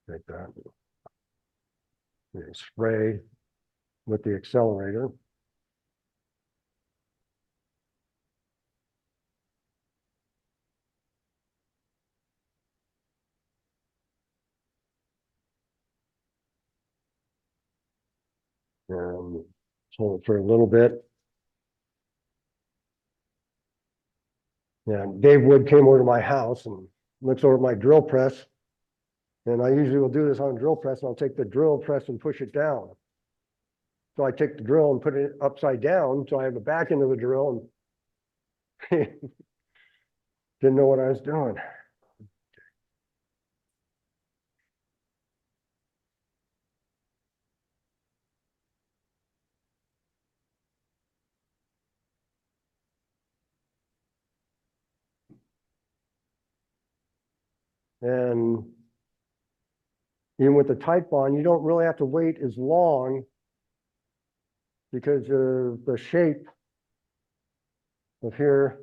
Take that. Spray with the accelerator. And hold it for a little bit. Yeah, Dave Wood came over to my house and looks over at my drill press. And I usually will do this on a drill press, and I'll take the drill press and push it down. So I take the drill and put it upside down, so I have the back end of the drill and didn't know what I was doing. And even with the type on, you don't really have to wait as long because the shape of here,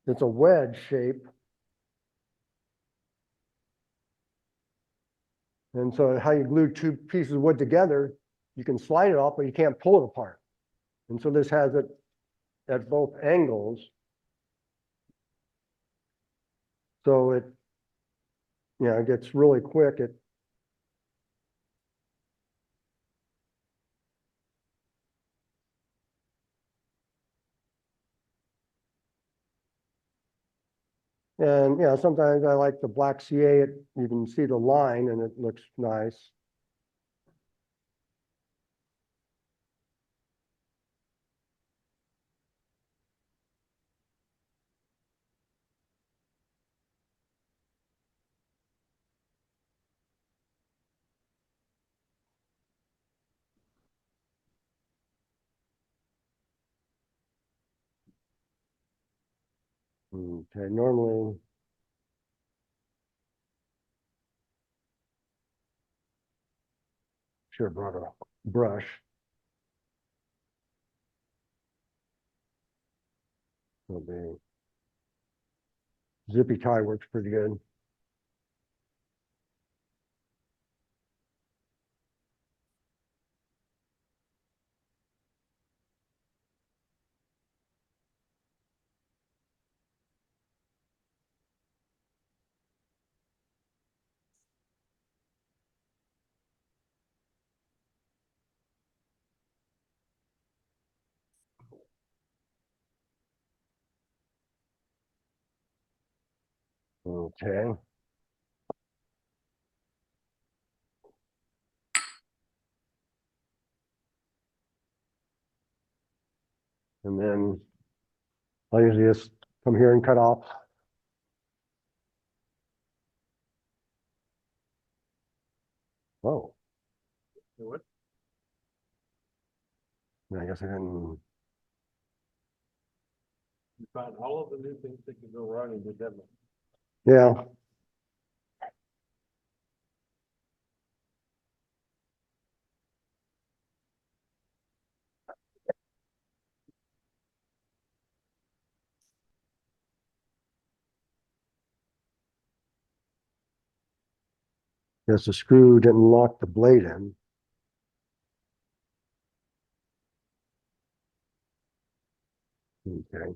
it's a wedge shape. And so how you glue two pieces of wood together, you can slide it off, but you can't pull it apart. And so this has it at both angles. So it, it gets really quick. And sometimes I like the black CA, you can see the line and it looks nice. Okay, normally. Sure brought a brush. It'll be zippy tie works pretty good. Okay. And then I usually just come here and cut off. Oh. What? I guess I didn't. You found all of the new things that can go wrong in the demo. Yeah. Guess the screw didn't lock the blade in. Okay.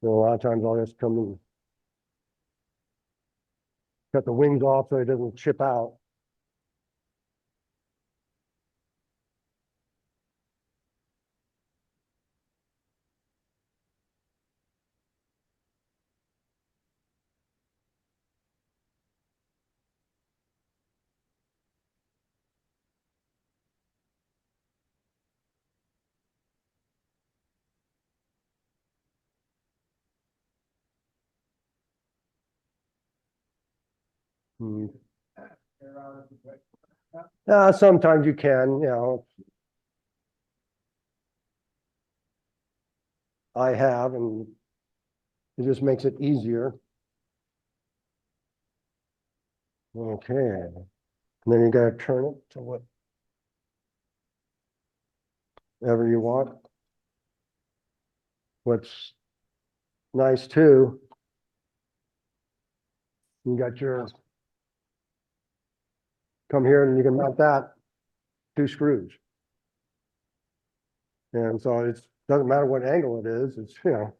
So a lot of times I'll just come and cut the wings off so it doesn't chip out. Hmm. Sometimes you can, you know. I have, and it just makes it easier. Okay. And then you gotta turn it to whatever you want. What's nice too, you got your, come here and you can mount that, 2 screws. And so it doesn't matter what angle it is, it's, you know.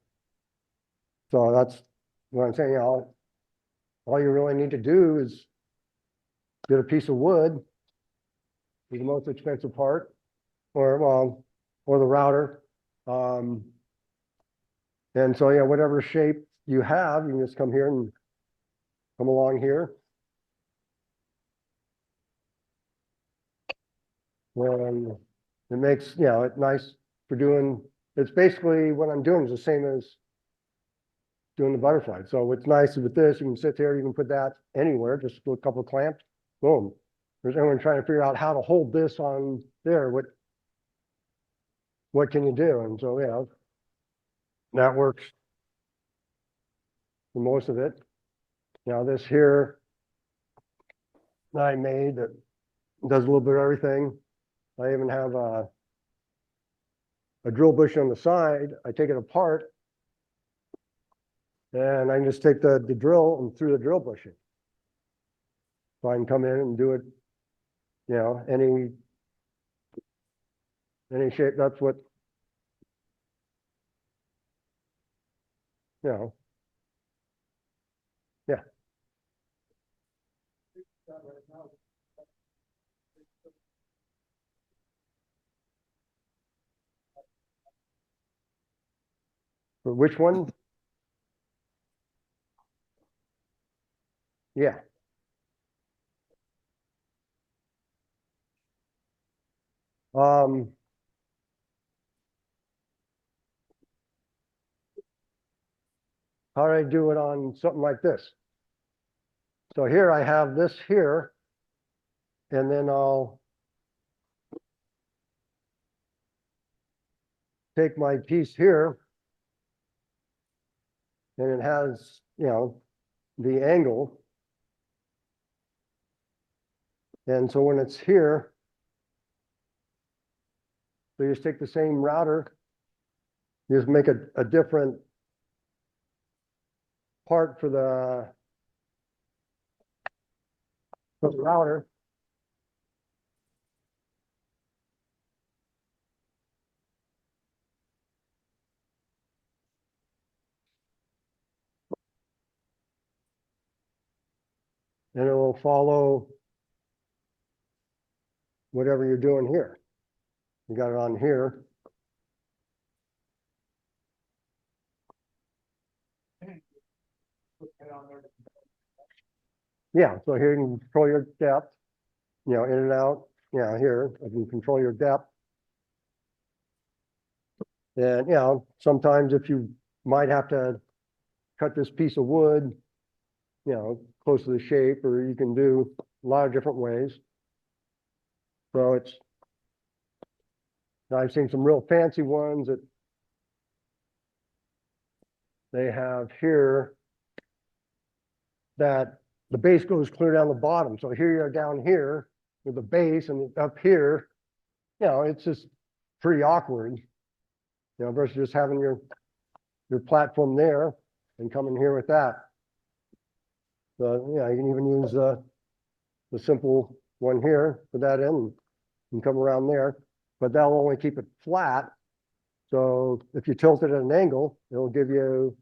So that's what I'm saying, you know, all you really need to do is get a piece of wood, is the most expensive part, or well, or the router. And so, yeah, whatever shape you have, you can just come here and come along here. And it makes, you know, it nice for doing, it's basically what I'm doing is the same as doing the butterfly. So what's nice with this, you can sit there, you can put that anywhere, just do a couple of clamps, boom. There's anyone trying to figure out how to hold this on there, what can you do? And so, yeah, that works for most of it. Now this here that I made that does a little bit of everything. I even have a drill bush on the side. I take it apart and I can just take the drill and through the drill bushing. So I can come in and do it, you know, any shape. That's what, you know. Yeah. For which one? Yeah. How do I do it on something like this? So here I have this here, and then I'll take my piece here, and it has, you know, the angle. And so when it's here, so you just take the same router, you just make a different part for the router. And it will follow whatever you're doing here. You got it on here. Yeah, so here you can control your depth, you know, in and out. Yeah, here you can control your depth. And, you know, sometimes if you might have to cut this piece of wood, you know, close to the shape, or you can do a lot of different ways. So it's, I've seen some real fancy ones that they have here that the base goes clear down the bottom. So here you're down here with the base, and up here, you know, it's just pretty awkward. You know, versus just having your platform there and coming here with that. So, yeah, you can even use the simple one here, put that in and come around there, but that'll only keep it flat. So if you tilt it at an angle, it'll give you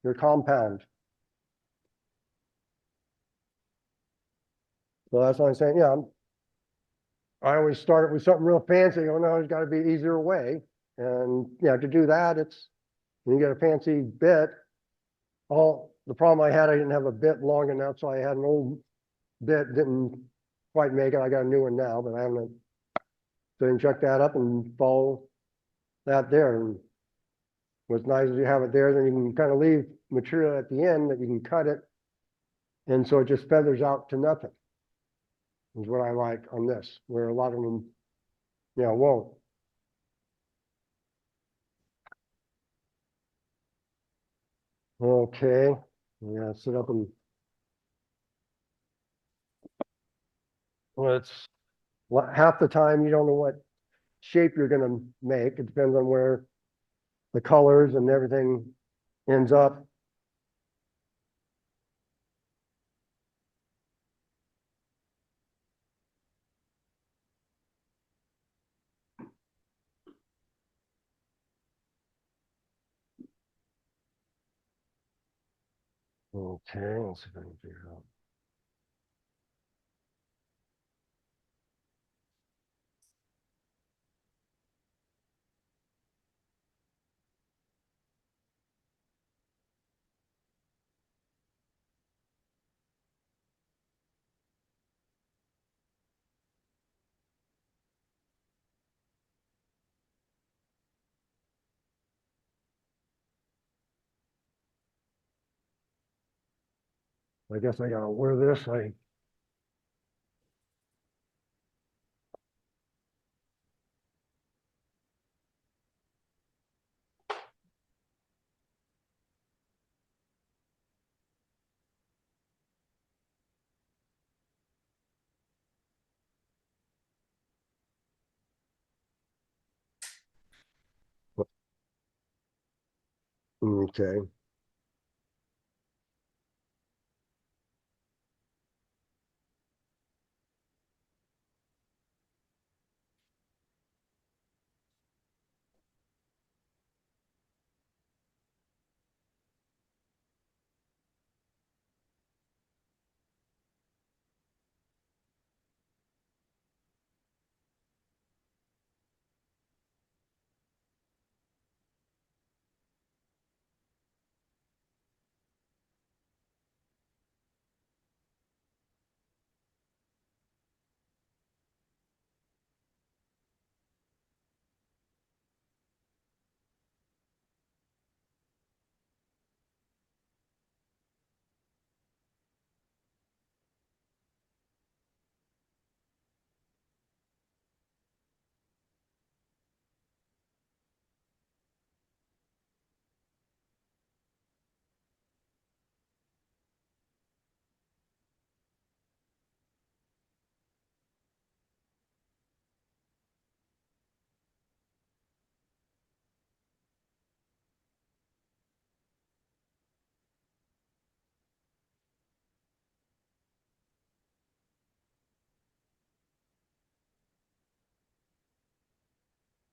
your compound. So that's what I'm saying. Yeah, I always start it with something real fancy. Oh no, there's got to be an easier way. And yeah, to do that, it's when you get a fancy bit. The problem I had, I didn't have a bit long enough, so I had an old bit, didn't quite make it. I got a new one now, but I haven't. So you can check that up and follow that there. And what's nice is you have it there, then you can kind of leave material at the end that you can cut it. And so it just feathers out to nothing. Is what I like on this, where a lot of them, you know, won't. Okay, yeah, sit up and well, it's half the time you don't know what shape you're gonna make. It depends on where the colors and everything ends up. Okay, let's see if I can figure it out. I guess I gotta wear this. Okay.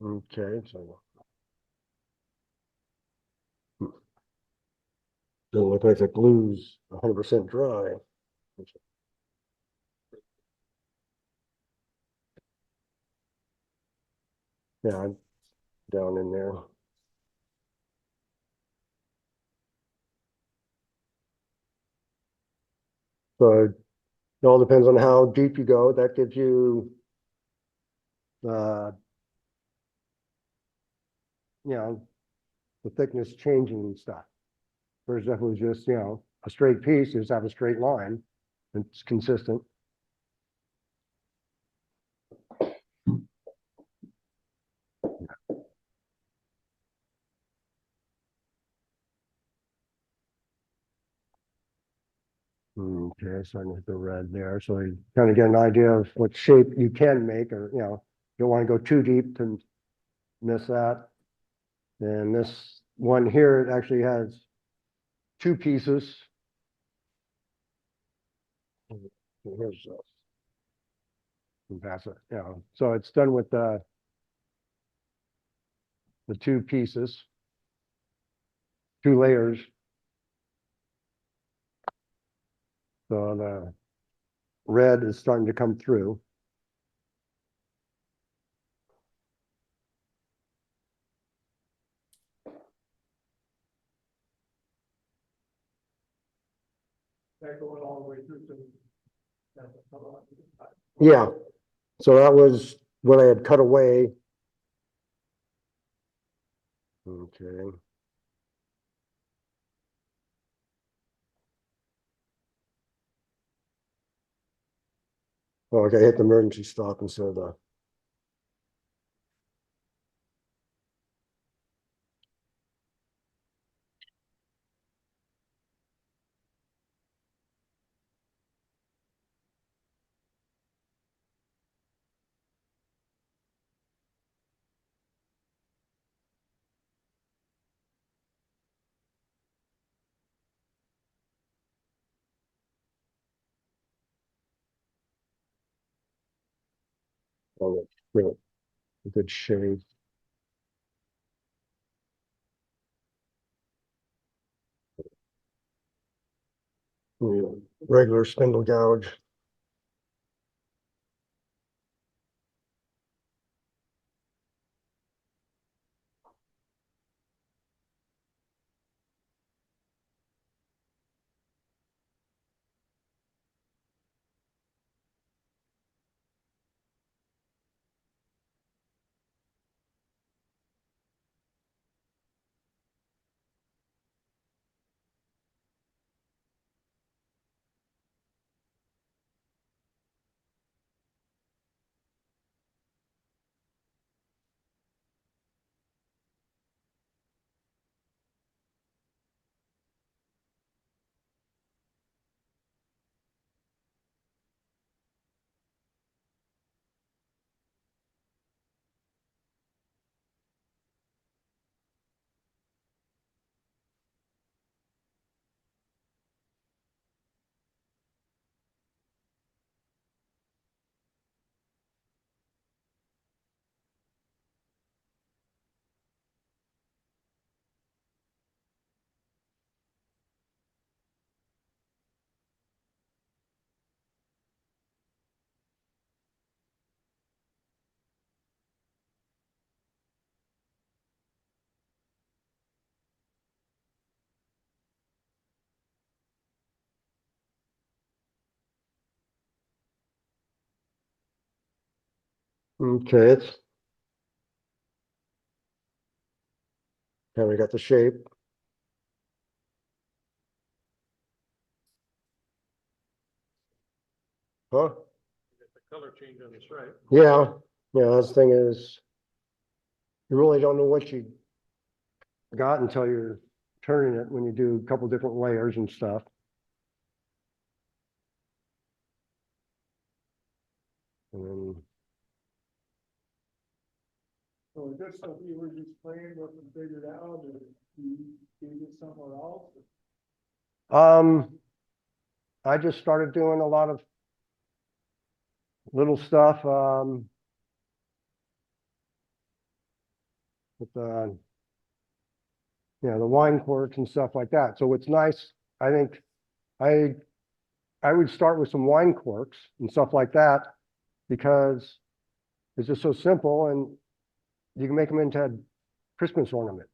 Okay, so. Doesn't look like the glue's 100% dry. Yeah, down in there. So it all depends on how deep you go. That gives you you know, the thickness changing and stuff. Whereas if it was just, you know, a straight piece, you just have a straight line. It's consistent. Okay, starting to hit the red there. So you kind of get an idea of what shape you can make, or, you know, you don't want to go too deep to miss that. And this one here, it actually has two pieces. Here's pass it, you know, so it's done with the two pieces, two layers. So the red is starting to come through. That going all the way through to. Yeah, so that was what I had cut away. Okay. Oh, okay, I hit the emergency stop instead of the. Oh, really good shade. Yeah, regular spindle gouge. Okay, it's kind of got the shape. Huh? The color change on the stripe. Yeah, yeah, this thing is, you really don't know what you got until you're turning it when you do a couple different layers and stuff. And then, So is this stuff you were just playing with and figured out, or you did it somewhere else? I just started doing a lot of little stuff, with the, you know, the wine corks and stuff like that. So what's nice, I think, I would start with some wine corks and stuff like that, because it's just so simple, and you can make them into a Christmas ornament.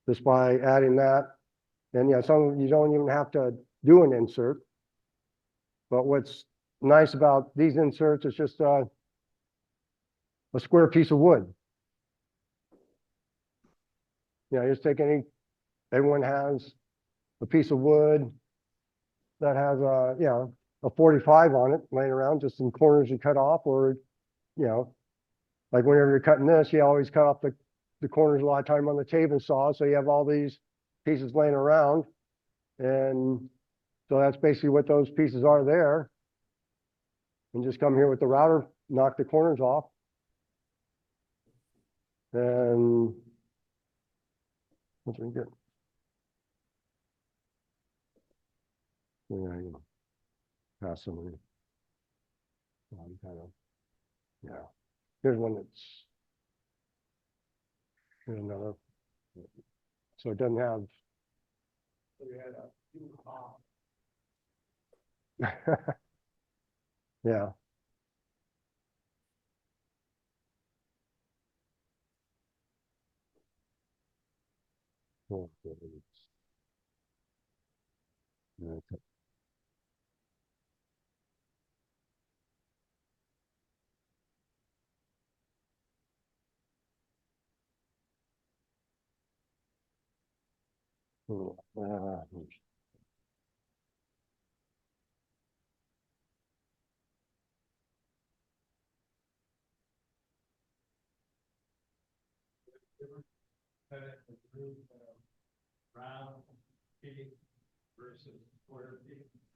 Just by adding that. And yeah, some, you don't even have to do an insert. But what's nice about these inserts is just a square piece of wood. You know, just take everyone has a piece of wood that has a, you know, a 45 on it laying around, just some corners you cut off, or, you know, like whenever you're cutting this, you always cut off the corners a lot of time on the table saw. So you have all these pieces laying around. And so that's basically what those pieces are there. And just come here with the router, knock the corners off. And what's we get? Yeah, you know, pass some of it. Kind of, yeah. Here's one that's, here's another. So it doesn't have. Yeah. Okay.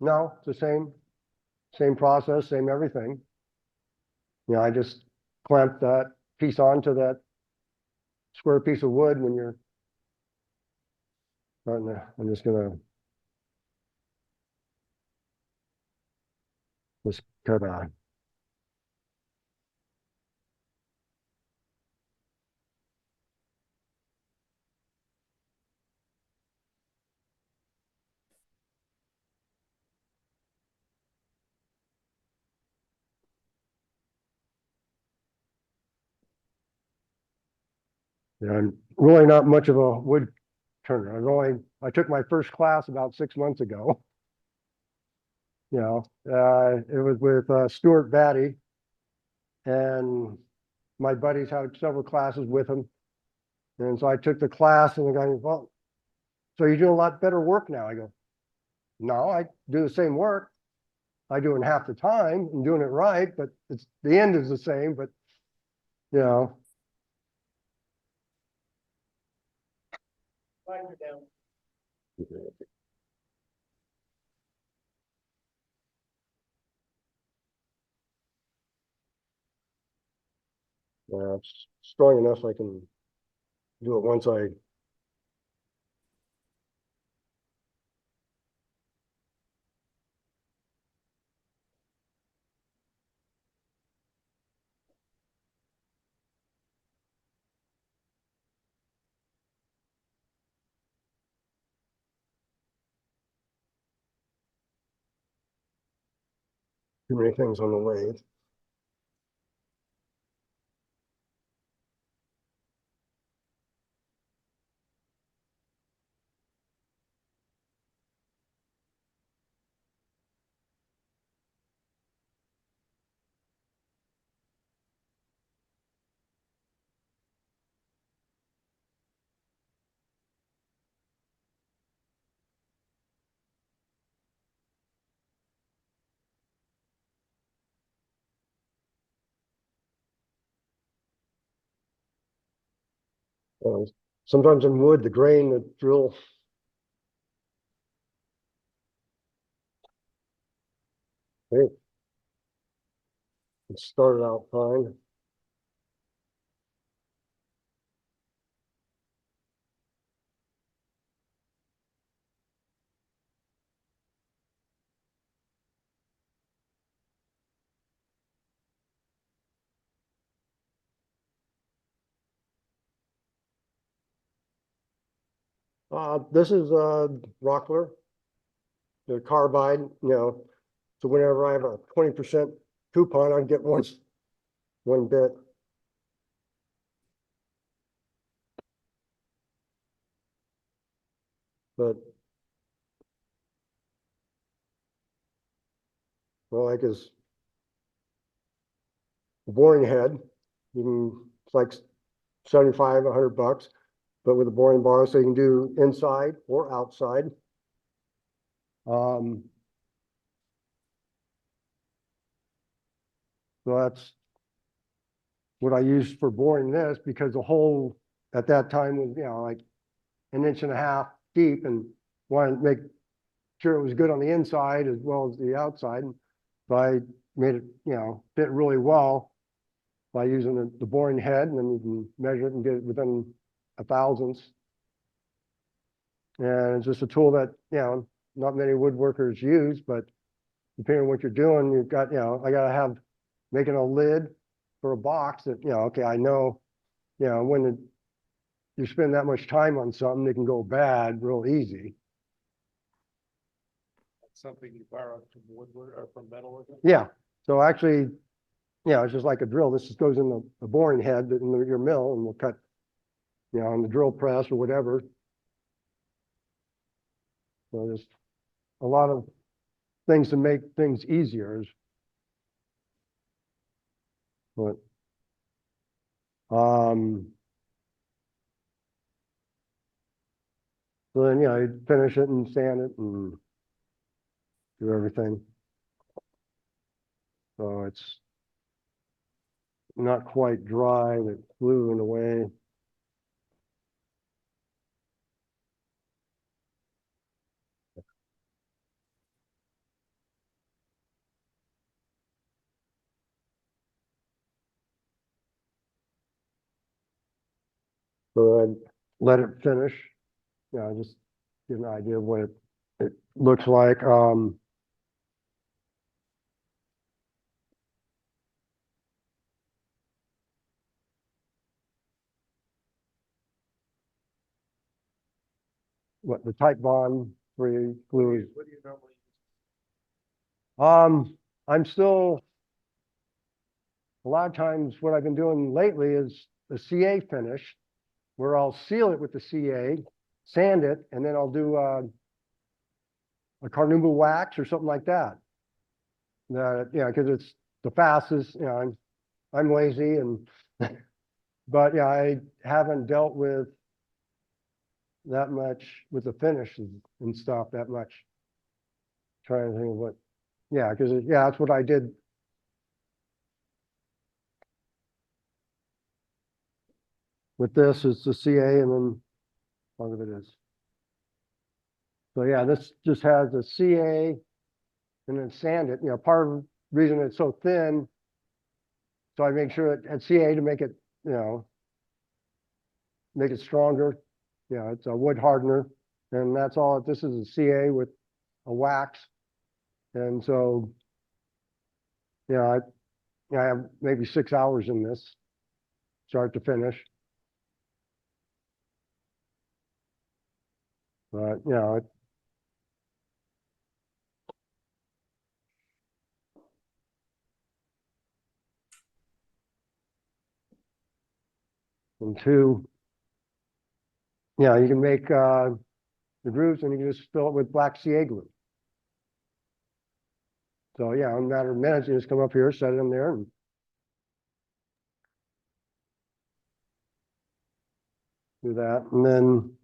No, it's the same process, same everything. You know, I just clamp that piece onto that square piece of wood when you're starting to, I'm just gonna just cut on. Yeah, I'm really not much of a wood turner. I took my first class about 6 months ago. You know, it was with Stuart Batty, and my buddies had several classes with him. And so I took the class, and the guy goes, well, so you're doing a lot better work now. I go, no, I do the same work. I do it in half the time and doing it right, but it's the end is the same, but you know. It's strong enough I can do it once I. Too many things on the lathe. Sometimes in wood, the grain, the drill. Hey, it started out fine. This is Rockler, the carbide, you know, so whenever I have a 20% coupon, I get one bit. But well, like his boring head, you can, it's like 75, $100, but with a boring bar, so you can do inside or outside. So that's what I used for boring this, because the hole at that time was, like 1.5 inches deep, and wanted to make sure it was good on the inside as well as the outside. So I made it, fit really well by using the boring head, and then you can measure it and get it within a thousandths. And it's just a tool that, not many woodworkers use, but depending on what you're doing, you've got, I gotta have, making a lid for a box that, okay, I know, when you spend that much time on something, it can go bad real easy. Something you borrowed from woodwork or from metalworking? Yeah, so actually, it's just like a drill. This just goes in the boring head in your mill, and we'll cut, on the drill press or whatever. So there's a lot of things to make things easier. But, so then, you finish it and sand it and do everything. So it's not quite dry, it flew in a way. So I let it finish, just get an idea of what it looks like. What the type bond free glue is. What do you normally I'm still, a lot of times what I've been doing lately is the CA finish, where I'll seal it with the CA, sand it, and then I'll do a carnauba wax or something like that. Because it's the fastest, I'm lazy and, but yeah, I haven't dealt with that much with the finishes and stuff that much. Trying to think of what, because that's what I did. With this is the CA, and then part of it is. So yeah, this just has the CA and then sand it. Part of the reason it's so thin, so I make sure it had CA to make it, make it stronger. It's a wood hardener, and that's all. This is a CA with a wax, and so I have maybe 6 hours in this, start to finish. But and two, you can make the grooves, and you can just fill it with black CA glue. So in a matter of minutes, you just come up here, set it in there, and do that. And then,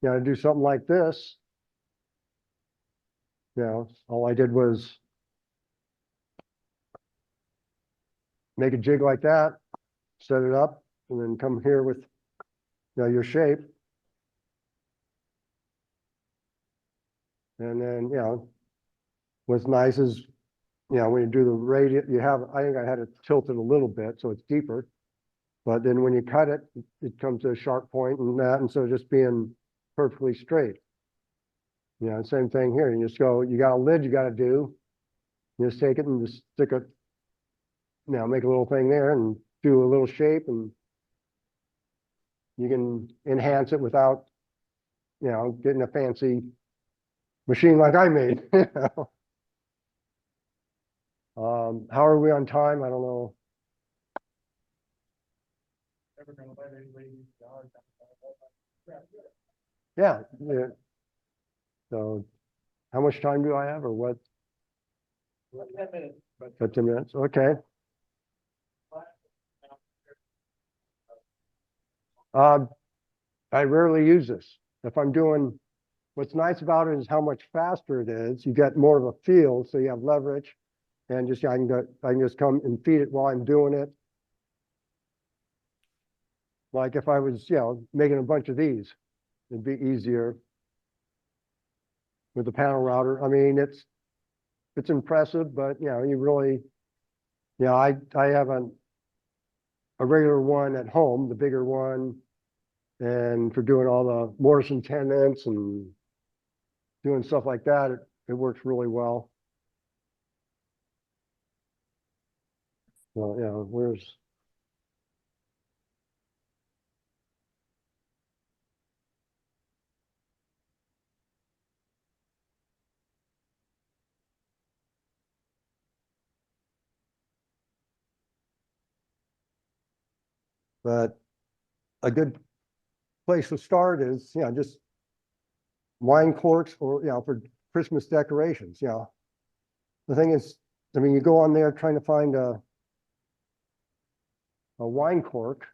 to do something like this, all I did was make a jig like that, set it up, and then come here with, your shape. And then, what's nice is, when you do the radius, I think I had it tilted a little bit so it's deeper. But then when you cut it, it comes to a sharp point and that, instead of just being perfectly straight. Same thing here. You just go, you got a lid you got to do. You just take it and just stick it, make a little thing there and do a little shape, and you can enhance it without, getting a fancy machine like I made. How are we on time? I don't know. Yeah, So how much time do I have or what? 10 minutes. Got 10 minutes, okay. I rarely use this. If I'm doing, what's nice about it is how much faster it is. You get more of a feel, so you have leverage. And just, I can just come and feed it while I'm doing it. Like if I was, making a bunch of these, it'd be easier with the panel router. I mean, it's impressive, but you really, I have a regular one at home, the bigger one, and for doing all the mortise and tenants and doing stuff like that, it works really well. Well, where's, but a good place to start is, just wine corks or, for Christmas decorations, The thing is, I mean, you go on there trying to find a wine cork.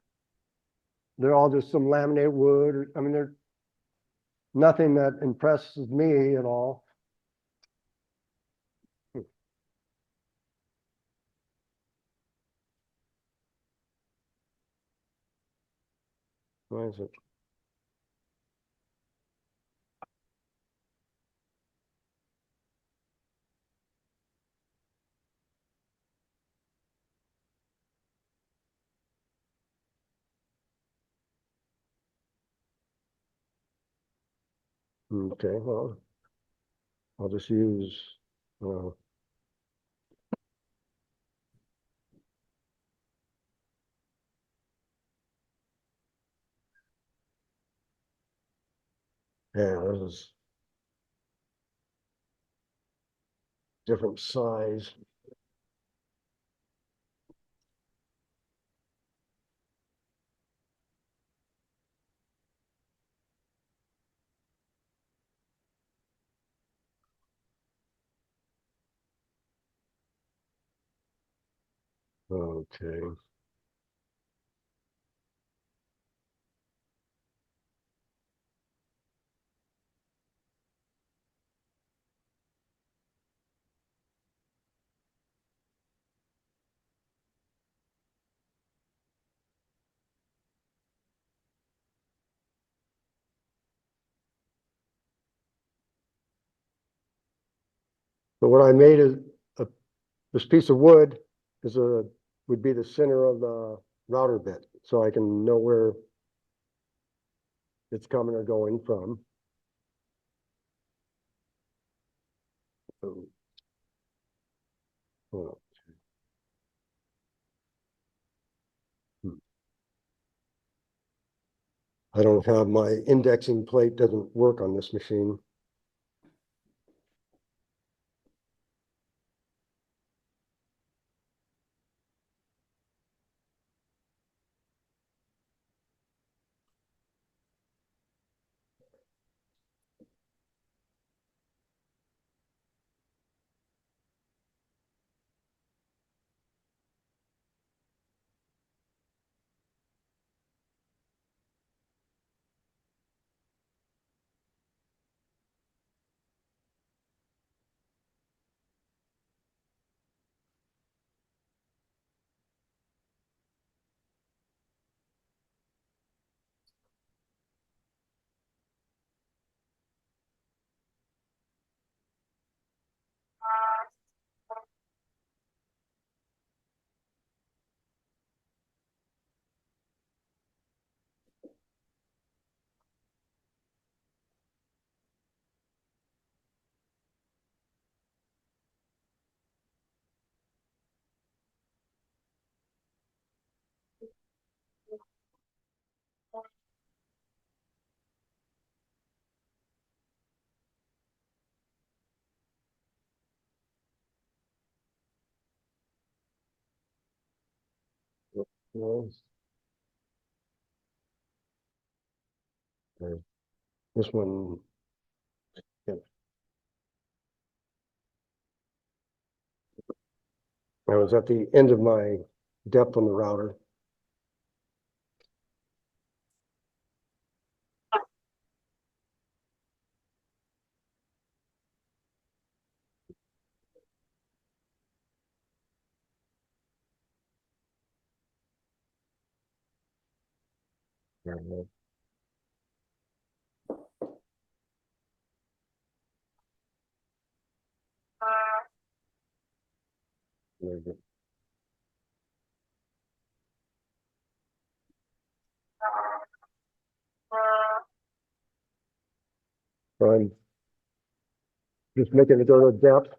They're all just some laminated wood. I mean, they're nothing that impresses me at all. Why is it? Okay, well, I'll just use, this is different size. Okay. But what I made is this piece of wood would be the center of the router bit, so I can know where it's coming or going from. Oh. Oh. I don't have my indexing plate, doesn't work on this machine. Well, okay. This one, I was at the end of my depth on the router. So I'm just making it go to depth.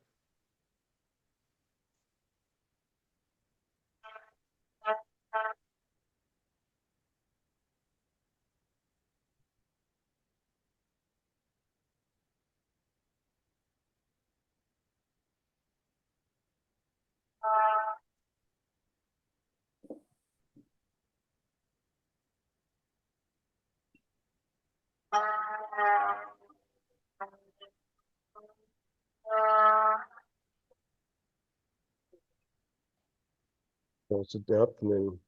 Goes to depth and then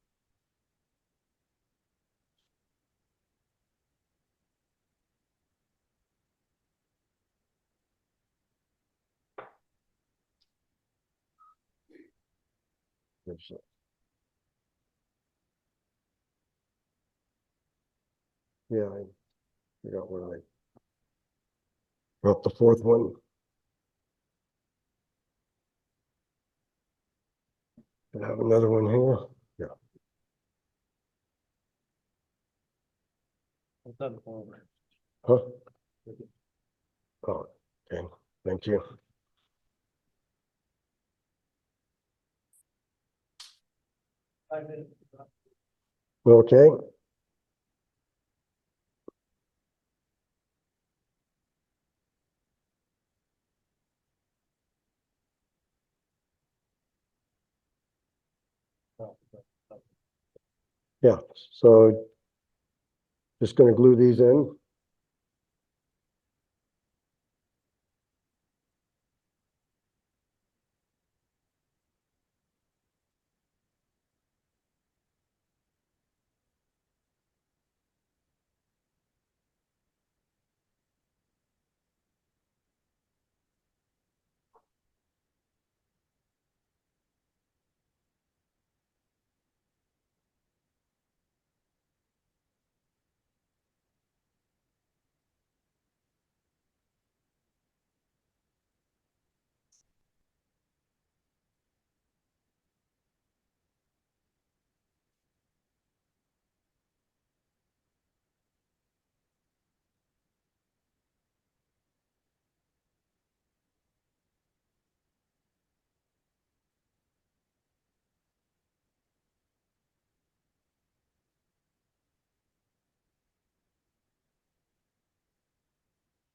there's yeah, I forgot where I dropped the fourth one. I have another one here. Yeah. Huh? Oh, okay. Thank you. Okay. Yeah, so just going to glue these in.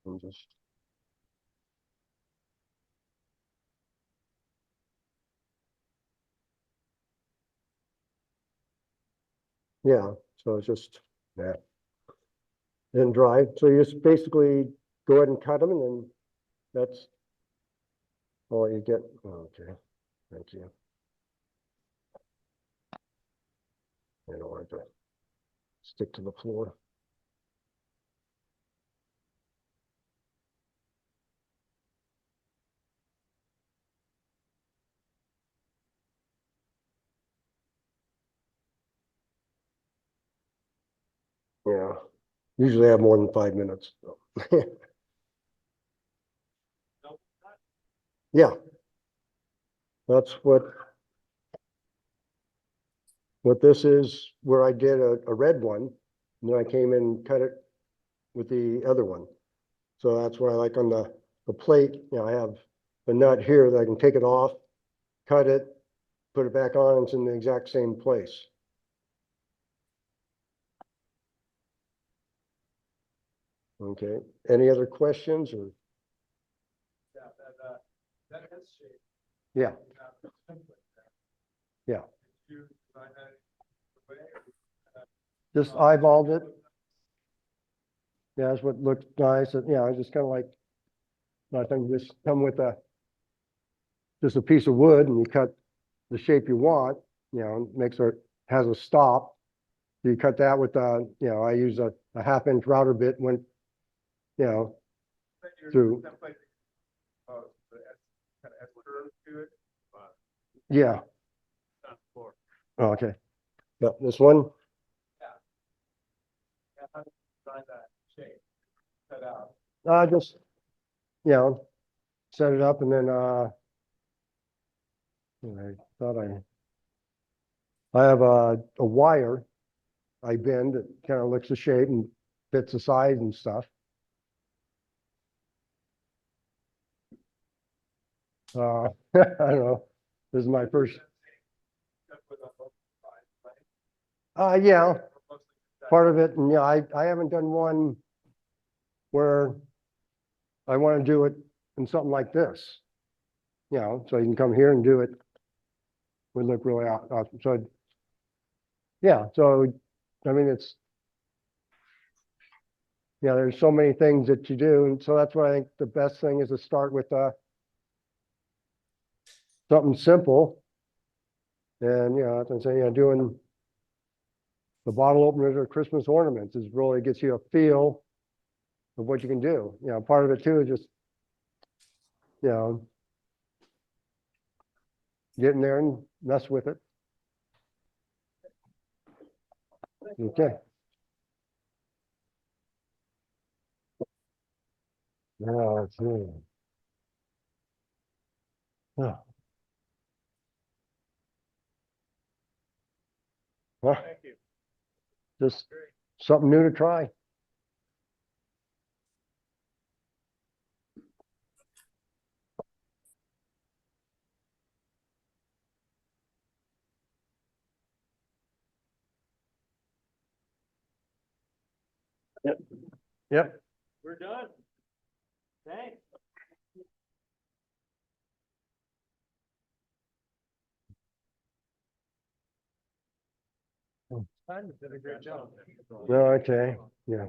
And just yeah, so it's just that. Then dry. So you just basically go ahead and cut them and then that's all you get. Okay, thank you. I don't want it to stick to the floor. Yeah, usually I have more than 5 minutes. Yeah, that's what this is, where I did a red one, and then I came in and cut it with the other one. So that's where I like on the plate, you know, I have the nut here that I can take it off, cut it, put it back on, it's in the exact same place. Okay, any other questions or? Yeah. Yeah. Just eyeballed it. Yeah, that's what looked nice. Yeah, I just kind of like, I think just come with just a piece of wood and you cut the shape you want, makes it, has a stop. You cut that with I use a 1/2 inch router bit when, through. Yeah. Oh, okay. But this one. Just, set it up and then, I thought I have a wire I bend that kind of looks the shape and fits the size and stuff. I don't know. This is my first. Yeah, part of it, and I haven't done one where I want to do it in something like this. So you can come here and do it. Would look really awesome. So, yeah, so, I mean, it's, there's so many things that you do, and so that's why I think the best thing is to start with something simple. And, as I say, doing the bottle openers or Christmas ornaments is really gets you a feel of what you can do. Part of it too is just, get in there and mess with it. Okay. Now let's see. Oh. Well, just something new to try. Yep. Yep. We're done. Thanks. Did a great job. Okay. Yeah.